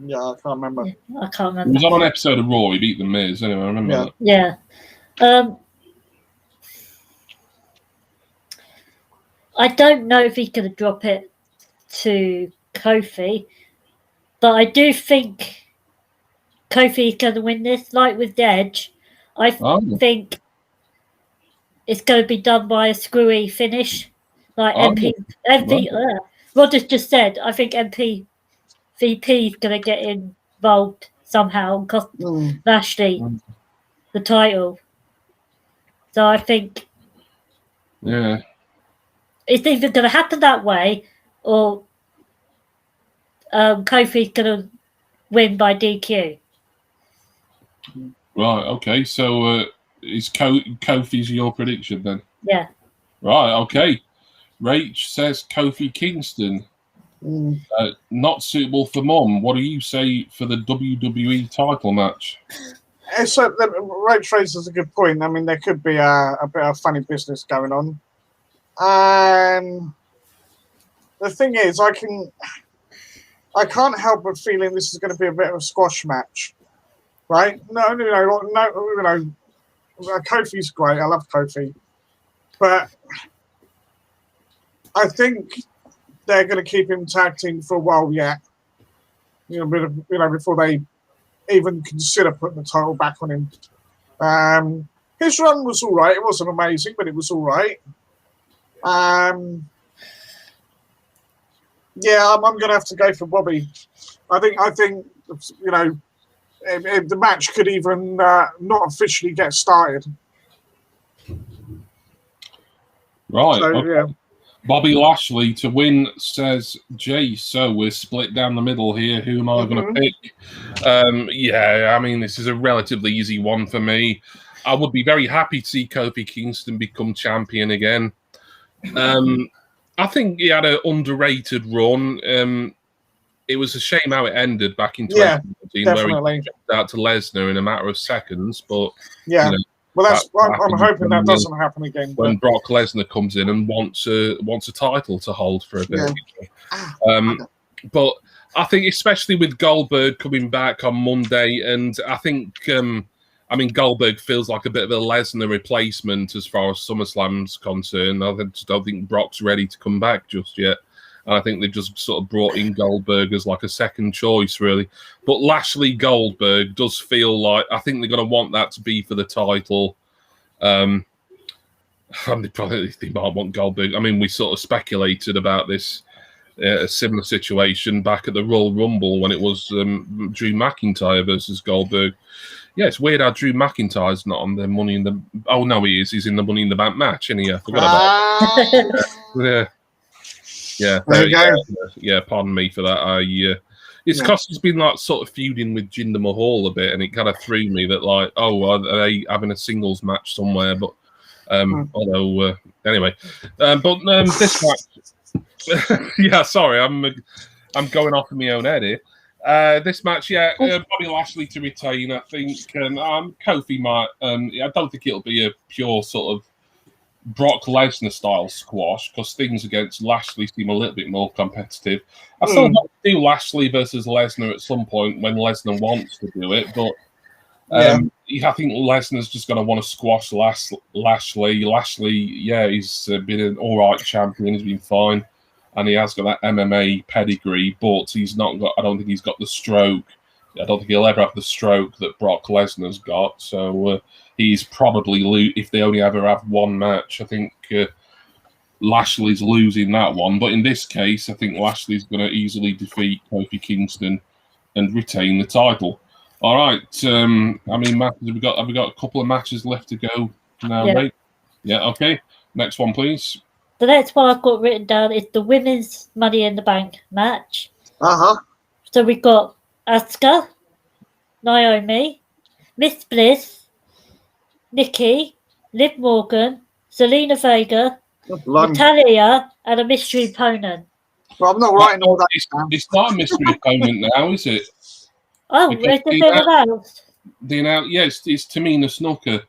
Yeah, I can't remember. I can't remember. He was on an episode of Raw. He beat The Miz. Anyway, I remember that. Yeah. I don't know if he's going to drop it to Kofi, but I do think Kofi's going to win this. Like with Edge, I think it's going to be done by a screwy finish. Like Rogers just said, I think MVP is going to get involved somehow and cost Lashley the title. So I think it's either going to happen that way or Kofi's going to win by DQ. Right, okay. So is Kofi's your prediction then? Yeah. Right, okay. Rach says Kofi Kingston. Not suitable for Mom. What do you say for the WWE title match? So Rach raises a good point. I mean, there could be a bit of funny business going on. The thing is, I can't help but feeling this is going to be a bit of a squash match, right? No. Kofi's great. I love Kofi, but I think they're going to keep him tag team for a while yet. Before they even consider putting the title back on him. His run was all right. It wasn't amazing, but it was all right. I'm going to have to go for Bobby. I think the match could even not officially get started. Right. So, okay. yeah. Bobby Lashley to win, says Jay. So we're split down the middle here. Who am I going to pick? I mean, this is a relatively easy one for me. I would be very happy to see Kofi Kingston become champion again. I think he had an underrated run. It was a shame how it ended back in 2019, where he jumped out to Lesnar in a matter of seconds. But well, I'm hoping that doesn't happen again. When Brock Lesnar comes in and wants a title to hold for a bit. But I think, especially with Goldberg coming back on Monday, and I think, Goldberg feels like a bit of a Lesnar replacement as far as SummerSlam's concerned. I just don't think Brock's ready to come back just yet. And I think they've just sort of brought in Goldberg as like a second choice, really. But Lashley Goldberg does feel like, I think they're going to want that to be for the title. They might want Goldberg. I mean, we sort of speculated about this, a similar situation back at the Royal Rumble when it was Drew McIntyre versus Goldberg. Yeah, it's weird how Drew McIntyre's not on the Money in the... Oh, no, he is. He's in the Money in the Bank match, and I forgot about that. Yeah. Yeah, there you go. Yeah, pardon me for that. It's because he's been like sort of feuding with Jinder Mahal a bit, and it kind of threw me that like, oh, are they having a singles match somewhere? But although anyway, but this match, yeah, sorry, I'm going off in my own head here. This match, yeah, Bobby Lashley to retain. I think Kofi might. I don't think it'll be a pure sort of Brock Lesnar style squash because things against Lashley seem a little bit more competitive. I still want to do Lashley versus Lesnar at some point when Lesnar wants to do it, but I think Lesnar's just going to want to squash Lashley. Lashley, yeah, he's been an all right champion. He's been fine, and he has got that MMA pedigree, but he's not got. I don't think he's got the stroke. I don't think he'll ever have the stroke that Brock Lesnar's got. So he's probably if they only ever have one match, I think Lashley's losing that one. But in this case, I think Lashley's going to easily defeat Kofi Kingston and retain the title. All right. I mean, have we got a couple of matches left to go now, right? Yeah. Okay. Next one, please. The next one I've got written down is the women's Money in the Bank match. So we've got Asuka, Naomi, Miss Bliss, Nikki, Liv Morgan, Zelina Vega, Natalia, and a mystery opponent. Well, I'm not writing all that. It's not a mystery opponent now, is it? Oh, is it been announced? Yeah, it's Tamina Snuka.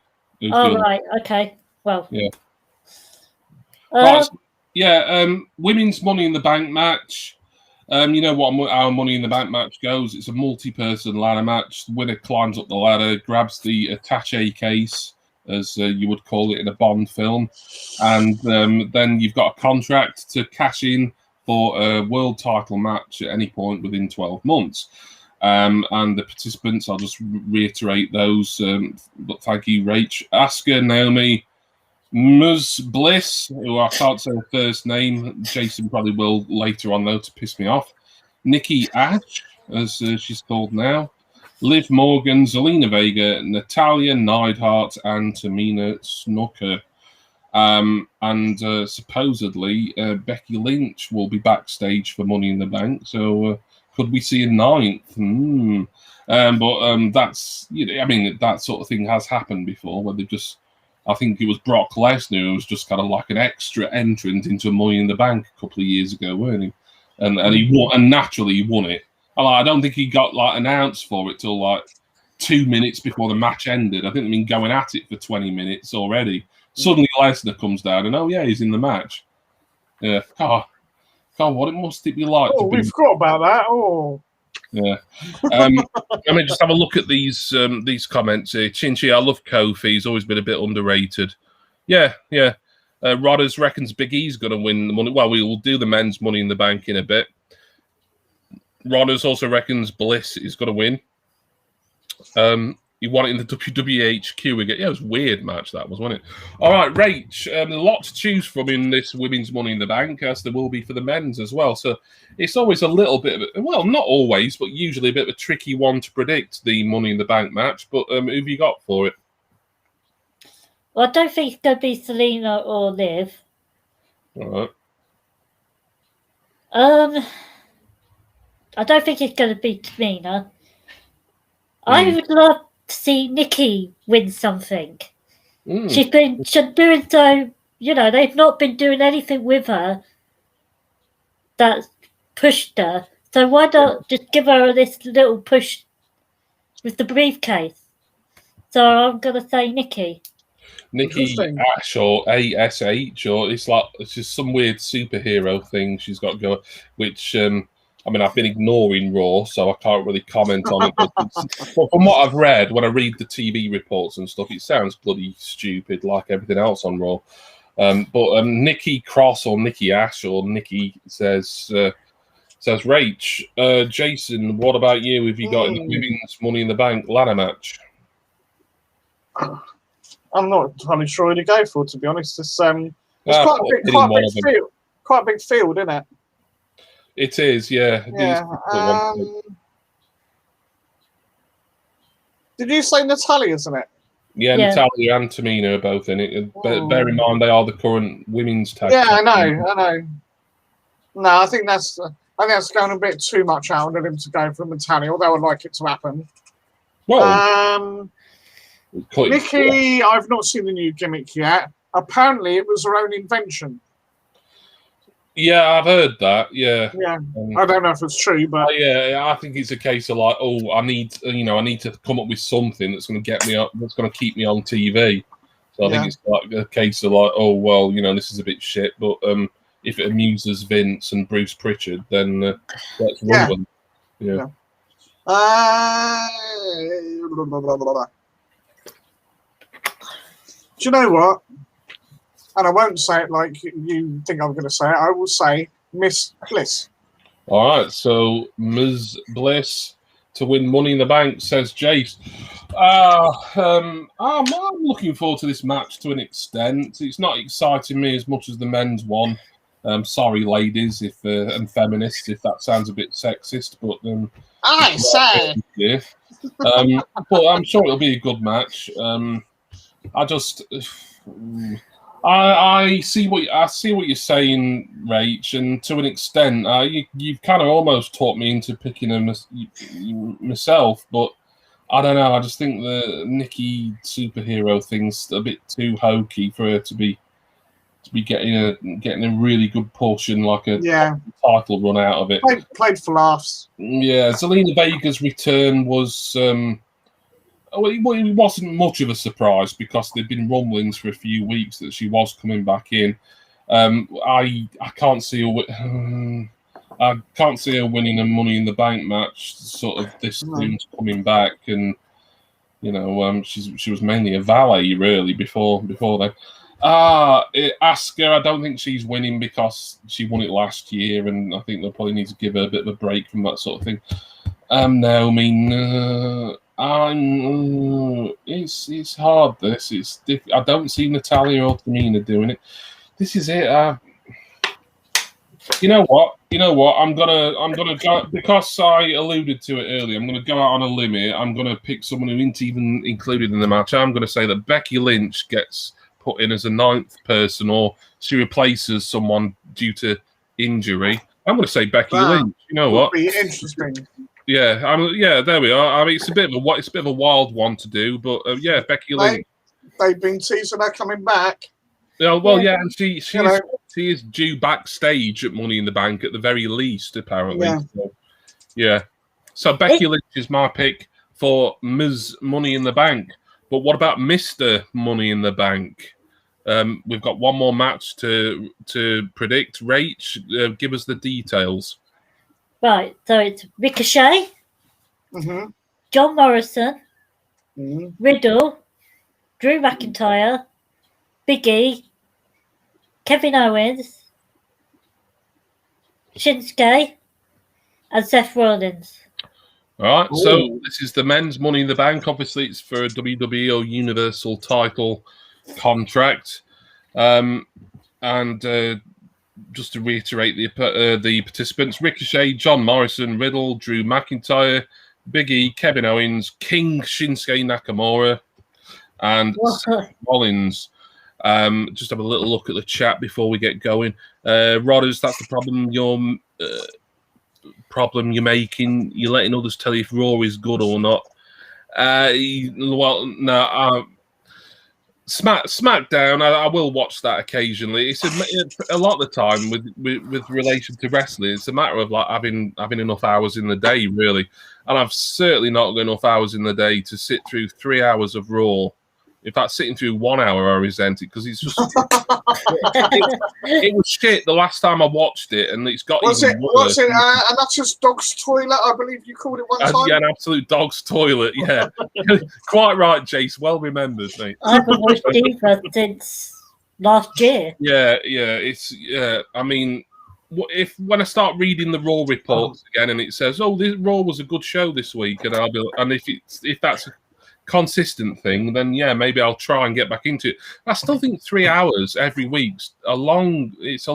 Oh, right, okay. Well, yeah. Right, women's Money in the Bank match. You know what our Money in the Bank match goes? It's a multi-person ladder match. The winner climbs up the ladder, grabs the attaché case, as you would call it in a Bond film, and then you've got a contract to cash in for a world title match at any point within 12 months. And the participants, I'll just reiterate those. But thank you, Rach. Asuka, Naomi, Ms. Bliss, who I can't say her first name. Jason probably will later on, though, to piss me off. Nikki Ash, as she's called now. Liv Morgan, Zelina Vega, Natalia Neidhart, and Tamina Snuka. And supposedly, Becky Lynch will be backstage for Money in the Bank. So could we see a ninth? But that's, I mean, that sort of thing has happened before, where they just... I think it was Brock Lesnar who was just kind of like an extra entrant into Money in the Bank a couple of years ago, weren't he? And he won, and naturally he won it. And I don't think he got like announced for it till like 2 minutes before the match ended. I think they've been going at it for 20 minutes already. Suddenly Lesnar comes down and he's in the match. Yeah. God, what must it be like? We forgot about that. Oh. Yeah. Let me just have a look at these comments here. Chinchi, I love Kofi. He's always been a bit underrated. Yeah. Rodders reckons Big E's going to win the money. Well, we will do the men's Money in the Bank in a bit. Rodders also reckons Bliss is going to win. He won it in the WWE HQ again. Yeah, it was a weird match, that was, wasn't it? All right, Rach, a lot to choose from in this women's Money in the Bank, as there will be for the men's as well. So it's always a little bit of well, not always, but usually a bit of a tricky one to predict, the Money in the Bank match. But who have you got for it? Well, I don't think it's going to be Selena or Liv. All right. I don't think it's going to be Tamina. I would love to see Nikki win something. She's been doing so, they've not been doing anything with her that pushed her. So why not just give her this little push with the briefcase? So I'm going to say Nikki. Nikki Ash or ASH, or it's just some weird superhero thing she's got going, which... I mean, I've been ignoring Raw, so I can't really comment on it. But from what I've read, when I read the TV reports and stuff, it sounds bloody stupid, like everything else on Raw. But Nikki Cross or Nikki Ash or Nikki says, Rach, Jason, what about you? Have you got any women's Money in the Bank ladder match? I'm not entirely sure who to go for, to be honest. It's quite a big field, isn't it? It is, yeah. Did you say Natalia, isn't it? Yeah, Natalia and Tamina are both in it. Bear in mind, they are the current women's tag. Yeah, I know. No, I think that's I think that's going a bit too much out on him to go for Natalia, although I'd like it to happen. Well, Nikki, I've not seen the new gimmick yet. Apparently, it was her own invention. Yeah, I've heard that. Yeah, I don't know if it's true, but I think it's a case of like, I need to come up with something that's going to get me up, that's going to keep me on TV. So I think it's like a case of like, this is a bit shit, but if it amuses Vince and Bruce Pritchard, then let's run with it. Do you know what? And I won't say it like you think I'm going to say it. I will say Miss Bliss. All right, so Ms. Bliss to win Money in the Bank, says Jace. I'm looking forward to this match to an extent. It's not exciting me as much as the men's one. Sorry, ladies, and feminists, if that sounds a bit sexist, but I say. Yeah. But I'm sure it'll be a good match. I see what you're saying, Rach, and to an extent, you've kind of almost talked me into picking her myself, but I don't know. I just think the Nikki superhero thing's a bit too hokey for her to be getting a really good portion, like a title run out of it. Played for laughs. Yeah, Zelina Vega's return was. It wasn't much of a surprise because there'd been rumblings for a few weeks that she was coming back in. I can't see her. I can't see her winning a Money in the Bank match. Sort of this soon coming back, and she was mainly a valet really before then. Asuka, I don't think she's winning because she won it last year, and I think they'll probably need to give her a bit of a break from that sort of thing. Naomi. It's hard. I don't see Natalia or Tamina doing it. This is it. You know what? I'm gonna go, because I alluded to it earlier. I'm gonna go out on a limb here. I'm gonna pick someone who isn't even included in the match. I'm gonna say that Becky Lynch gets put in as a 9th person, or she replaces someone due to injury. I'm gonna say Becky Lynch. You know what? Be interesting. Yeah, there we are. I mean, it's a bit of a wild one to do, but Becky Lynch. They've been teasing her coming back. And she is due backstage at Money in the Bank at the very least, apparently. So Becky Lynch is my pick for Ms. Money in the Bank. But what about Mr. Money in the Bank? We've got one more match to predict. Rach, give us the details. Right, so it's Ricochet, John Morrison, Riddle, Drew McIntyre, Big E, Kevin Owens, Shinsuke, and Seth Rollins. All right, so this is the men's Money in the Bank. Obviously, it's for a WWE or Universal title contract. Just to reiterate the participants: Ricochet, John Morrison, Riddle, Drew McIntyre, Big E, Kevin Owens, King Shinsuke Nakamura, and Seth Rollins. Just have a little look at the chat before we get going. Rodders, that's the problem you're making. You're letting others tell you if Raw is good or not. SmackDown, I will watch that occasionally. It's a lot of the time with relation to wrestling, it's a matter of like having enough hours in the day, really. And I've certainly not got enough hours in the day to sit through 3 hours of Raw. In fact, sitting through 1 hour, I resent it because it's just it was shit the last time I watched it, and it's got even worse. Was it? And that's just dog's toilet, I believe you called it one time. Yeah, an absolute dog's toilet. Yeah, quite right, Jace. Well remembered, mate. I haven't watched either since last year. I mean, when I start reading the Raw reports again, and it says, "Oh, this Raw was a good show this week," and if that's a consistent thing, then maybe I'll try and get back into it. I still think 3 hours every week's a long show. It's a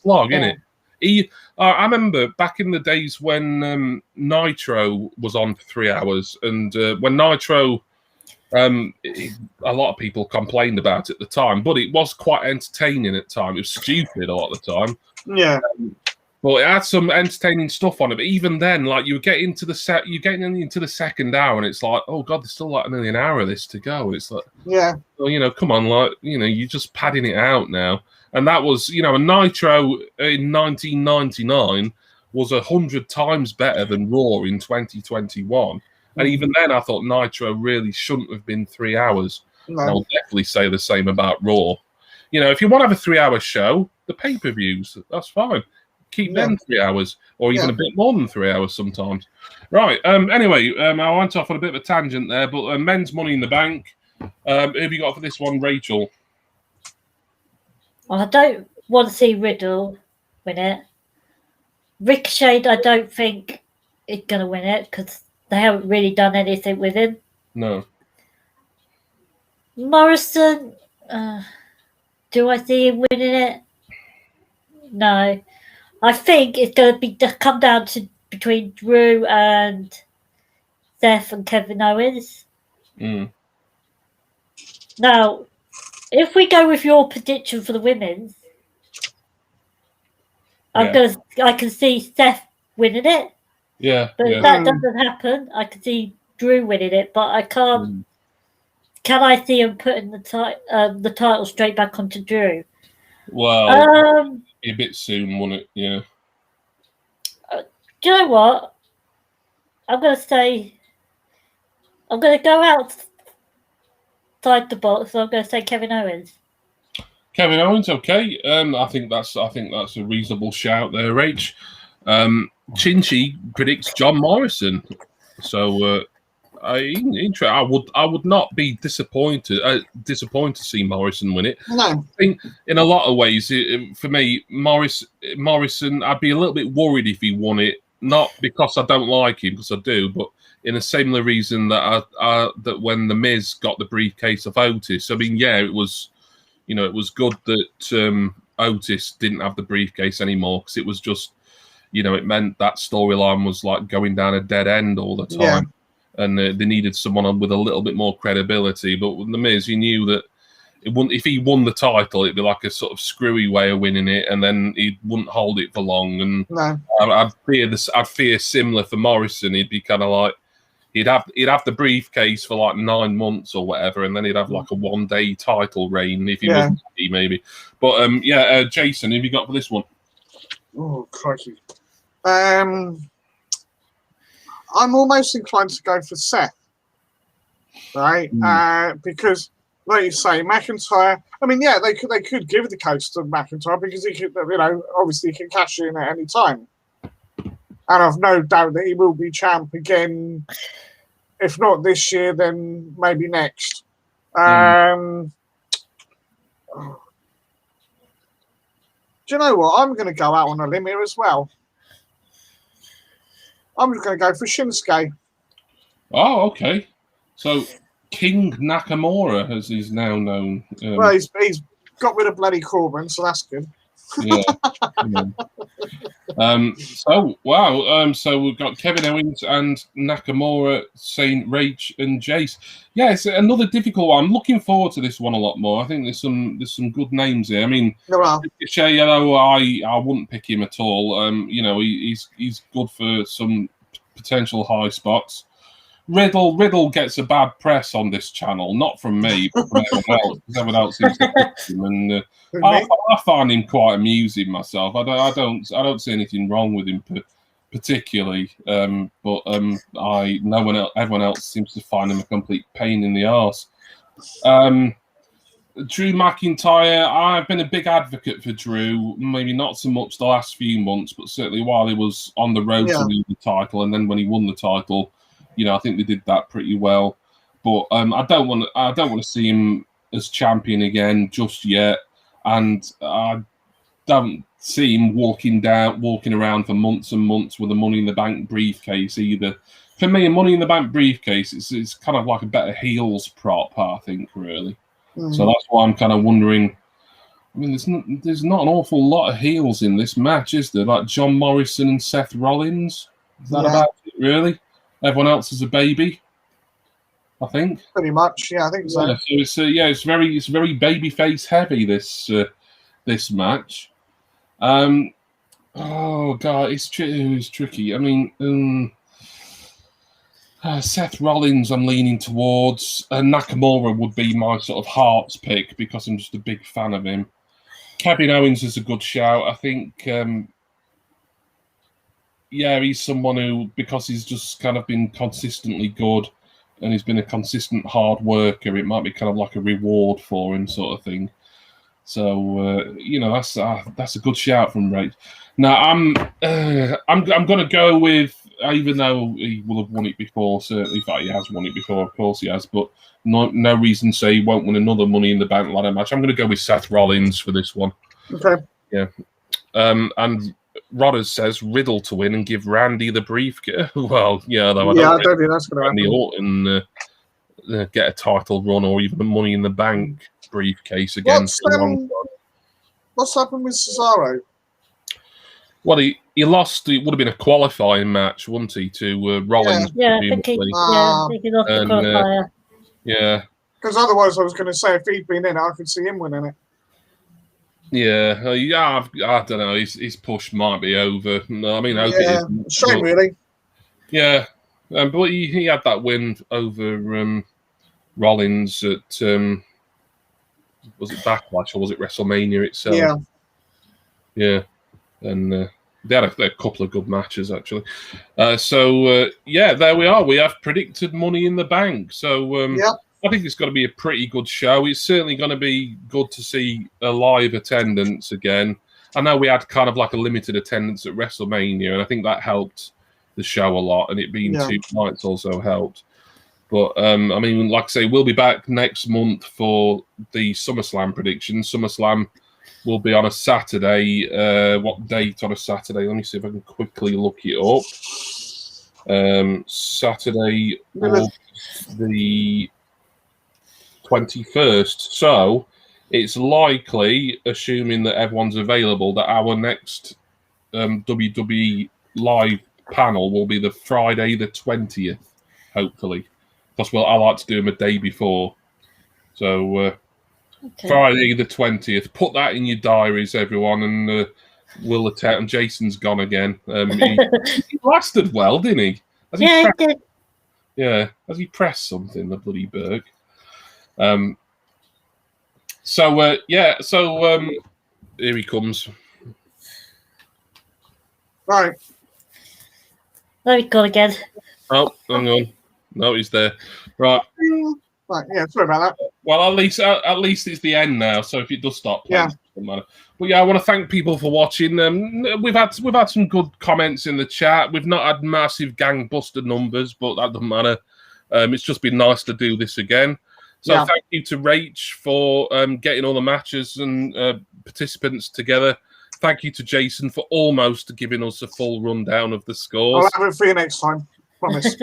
slog, isn't it? I remember back in the days when Nitro was on for 3 hours, and when Nitro, a lot of people complained about it at the time, but it was quite entertaining at the time. It was stupid a lot of the time. But it had some entertaining stuff on it. But even then, like you get into the second hour, and it's like, oh god, there's still like nearly an hour of this to go. It's like, Yeah. Well, come on, like you're just padding it out now. And that was, a Nitro in 1999 was 100 times better than Raw in 2021. And even then, I thought Nitro really shouldn't have been 3 hours. No. And I'll definitely say the same about Raw. If you want to have a 3-hour show, the pay-per-views, that's fine. Keep them 3 hours, or even a bit more than 3 hours sometimes. Right. Anyway, I went off on a bit of a tangent there, but men's Money in the Bank. Who have you got for this one, Rachel? Well, I don't want to see Riddle win it. Ricochet, I don't think is going to win it because they haven't really done anything with him. No. Morrison, do I see him winning it? No. I think it's going to come down to between Drew and Seth and Kevin Owens. Now, if we go with your prediction for the women's, I can see Seth winning it. Yeah. But if that doesn't happen, I can see Drew winning it. But I can't. Can I see him putting the title straight back onto Drew? Well, be a bit soon, won't it? Yeah. Do you know what? I'm going to go outside the box. So I'm going to say Kevin Owens. Kevin Owens, okay. I think that's a reasonable shout there, Rach. Chinchy predicts John Morrison. So I would not be disappointed to see Morrison win it. No. I think in a lot of ways, for me, Morrison, I'd be a little bit worried if he won it. Not because I don't like him, because I do, but in a similar reason that that when the Miz got the briefcase of Otis. I mean, yeah, it was good that Otis didn't have the briefcase anymore because it was just, it meant that storyline was like going down a dead end all the time. Yeah. And they needed someone with a little bit more credibility. But with the Miz, you knew that if he won the title, it'd be like a sort of screwy way of winning it, and then he wouldn't hold it for long. And no. I'd fear similar for Morrison. He'd be kind of like he'd have the briefcase for like 9 months or whatever, and then he'd have like a one-day title reign if he wasn't happy, maybe. But Jason, who have you got for this one? Oh, crikey. I'm almost inclined to go for Seth, right? Because, like you say, McIntyre. I mean, yeah, they could give the coast to McIntyre because he could, obviously he can cash in at any time, and I've no doubt that he will be champ again. If not this year, then maybe next. Do you know what? I'm going to go out on a limb here as well. I'm just going to go for Shinsuke. Oh, okay. So King Nakamura, as he's now known. Well, he's got rid of bloody Corbin, so that's good. Yeah. So wow. So we've got Kevin Owens and Nakamura, Saint Rach and Jace. Yeah, it's another difficult one. I'm looking forward to this one a lot more. I think there's some good names here. I mean, Ricochet, I wouldn't pick him at all. He's good for some potential high spots. Riddle gets a bad press on this channel, not from me, but from everyone else. Everyone else seems to pick him, and I find him quite amusing myself. I don't see anything wrong with him particularly, but everyone else seems to find him a complete pain in the arse. Drew McIntyre, I've been a big advocate for Drew. Maybe not so much the last few months, but certainly while he was on the road to win the title, and then when he won the title. I think they did that pretty well, but I don't want to see him as champion again just yet, and I don't see him walking around for months and months with a Money in the Bank briefcase either. For me, a Money in the Bank briefcase is kind of like a better heels prop, I think, really. So that's why I'm kind of wondering. I mean, there's not an awful lot of heels in this match, is there? Like John Morrison and Seth Rollins. Is that about it, really? Everyone else is a baby, I think. Pretty much, yeah, I think so. Yeah, so it's very babyface heavy this match. Oh God, it's tricky. I mean, Seth Rollins, I'm leaning towards, and Nakamura would be my sort of heart's pick because I'm just a big fan of him. Kevin Owens is a good shout. I think, he's someone who, because he's just kind of been consistently good and he's been a consistent hard worker, it might be kind of like a reward for him, sort of thing. So that's a good shout from Rach. Now I'm going to go with, even though he will have won it before, certainly, in fact he has won it before, of course he has, but no reason to say he won't win another Money in the Bank ladder match. I'm going to go with Seth Rollins for this one. Okay. Yeah. And Rodders says Riddle to win and give Randy the briefcase. Well, yeah, though I don't think that's going to happen. Randy Orton get a title run or even a Money in the Bank briefcase again. What's happened with Cesaro? Well, he lost. It would have been a qualifying match, wouldn't he, to Rollins? Yeah, I think he lost the qualifier. Yeah. Because otherwise, I was going to say if he'd been in it, I could see him winning it. Yeah, I don't know. His push might be over. No, I mean, I hope it isn't. Shame, really. Yeah, but he had that win over Rollins at was it Backlash or was it WrestleMania itself? Yeah, and they had a couple of good matches actually. There we are. We have predicted Money in the Bank. So I think it's going to be a pretty good show. It's certainly going to be good to see a live attendance again. I know we had kind of like a limited attendance at WrestleMania, and I think that helped the show a lot, and it being 2 nights also helped. But, I mean, like I say, we'll be back next month for the SummerSlam predictions. SummerSlam will be on a Saturday. What date on a Saturday? Let me see if I can quickly look it up. Saturday, the 21st. So it's likely, assuming that everyone's available, that our next WWE live panel will be the Friday the 20th, hopefully. Because I like to do them a day before. So Friday the 20th. Put that in your diaries, everyone, and we'll attend. Jason's gone again. He lasted well, didn't he? He did. Yeah. Has he pressed something, the bloody Berg? Here he comes. Right. There we go again. Oh, hang on. No, he's there. Right. Right. Yeah. Sorry about that. Well, at least it's the end now. So if it does stop playing, it doesn't matter. But yeah, I want to thank people for watching. We've had some good comments in the chat. We've not had massive gangbuster numbers, but that doesn't matter. It's just been nice to do this again. So thank you to Rach for getting all the matches and participants together. Thank you to Jason for almost giving us a full rundown of the scores. I'll have it for you next time. Promise.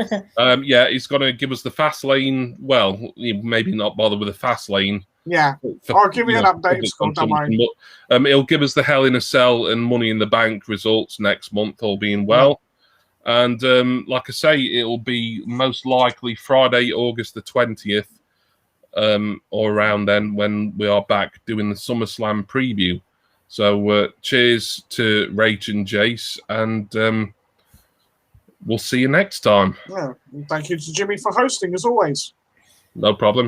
He's going to give us the fast lane. Well, maybe not bother with the fast lane. Yeah, I'll give you an update. Don't worry. But, he'll give us the Hell in a Cell and Money in the Bank results next month, all being well. Yeah. And like I say, it'll be most likely Friday, August the 20th, or around then when we are back doing the SummerSlam preview. So cheers to Rach and Jace, and we'll see you next time. Yeah, thank you to Jimmy for hosting, as always. No problem.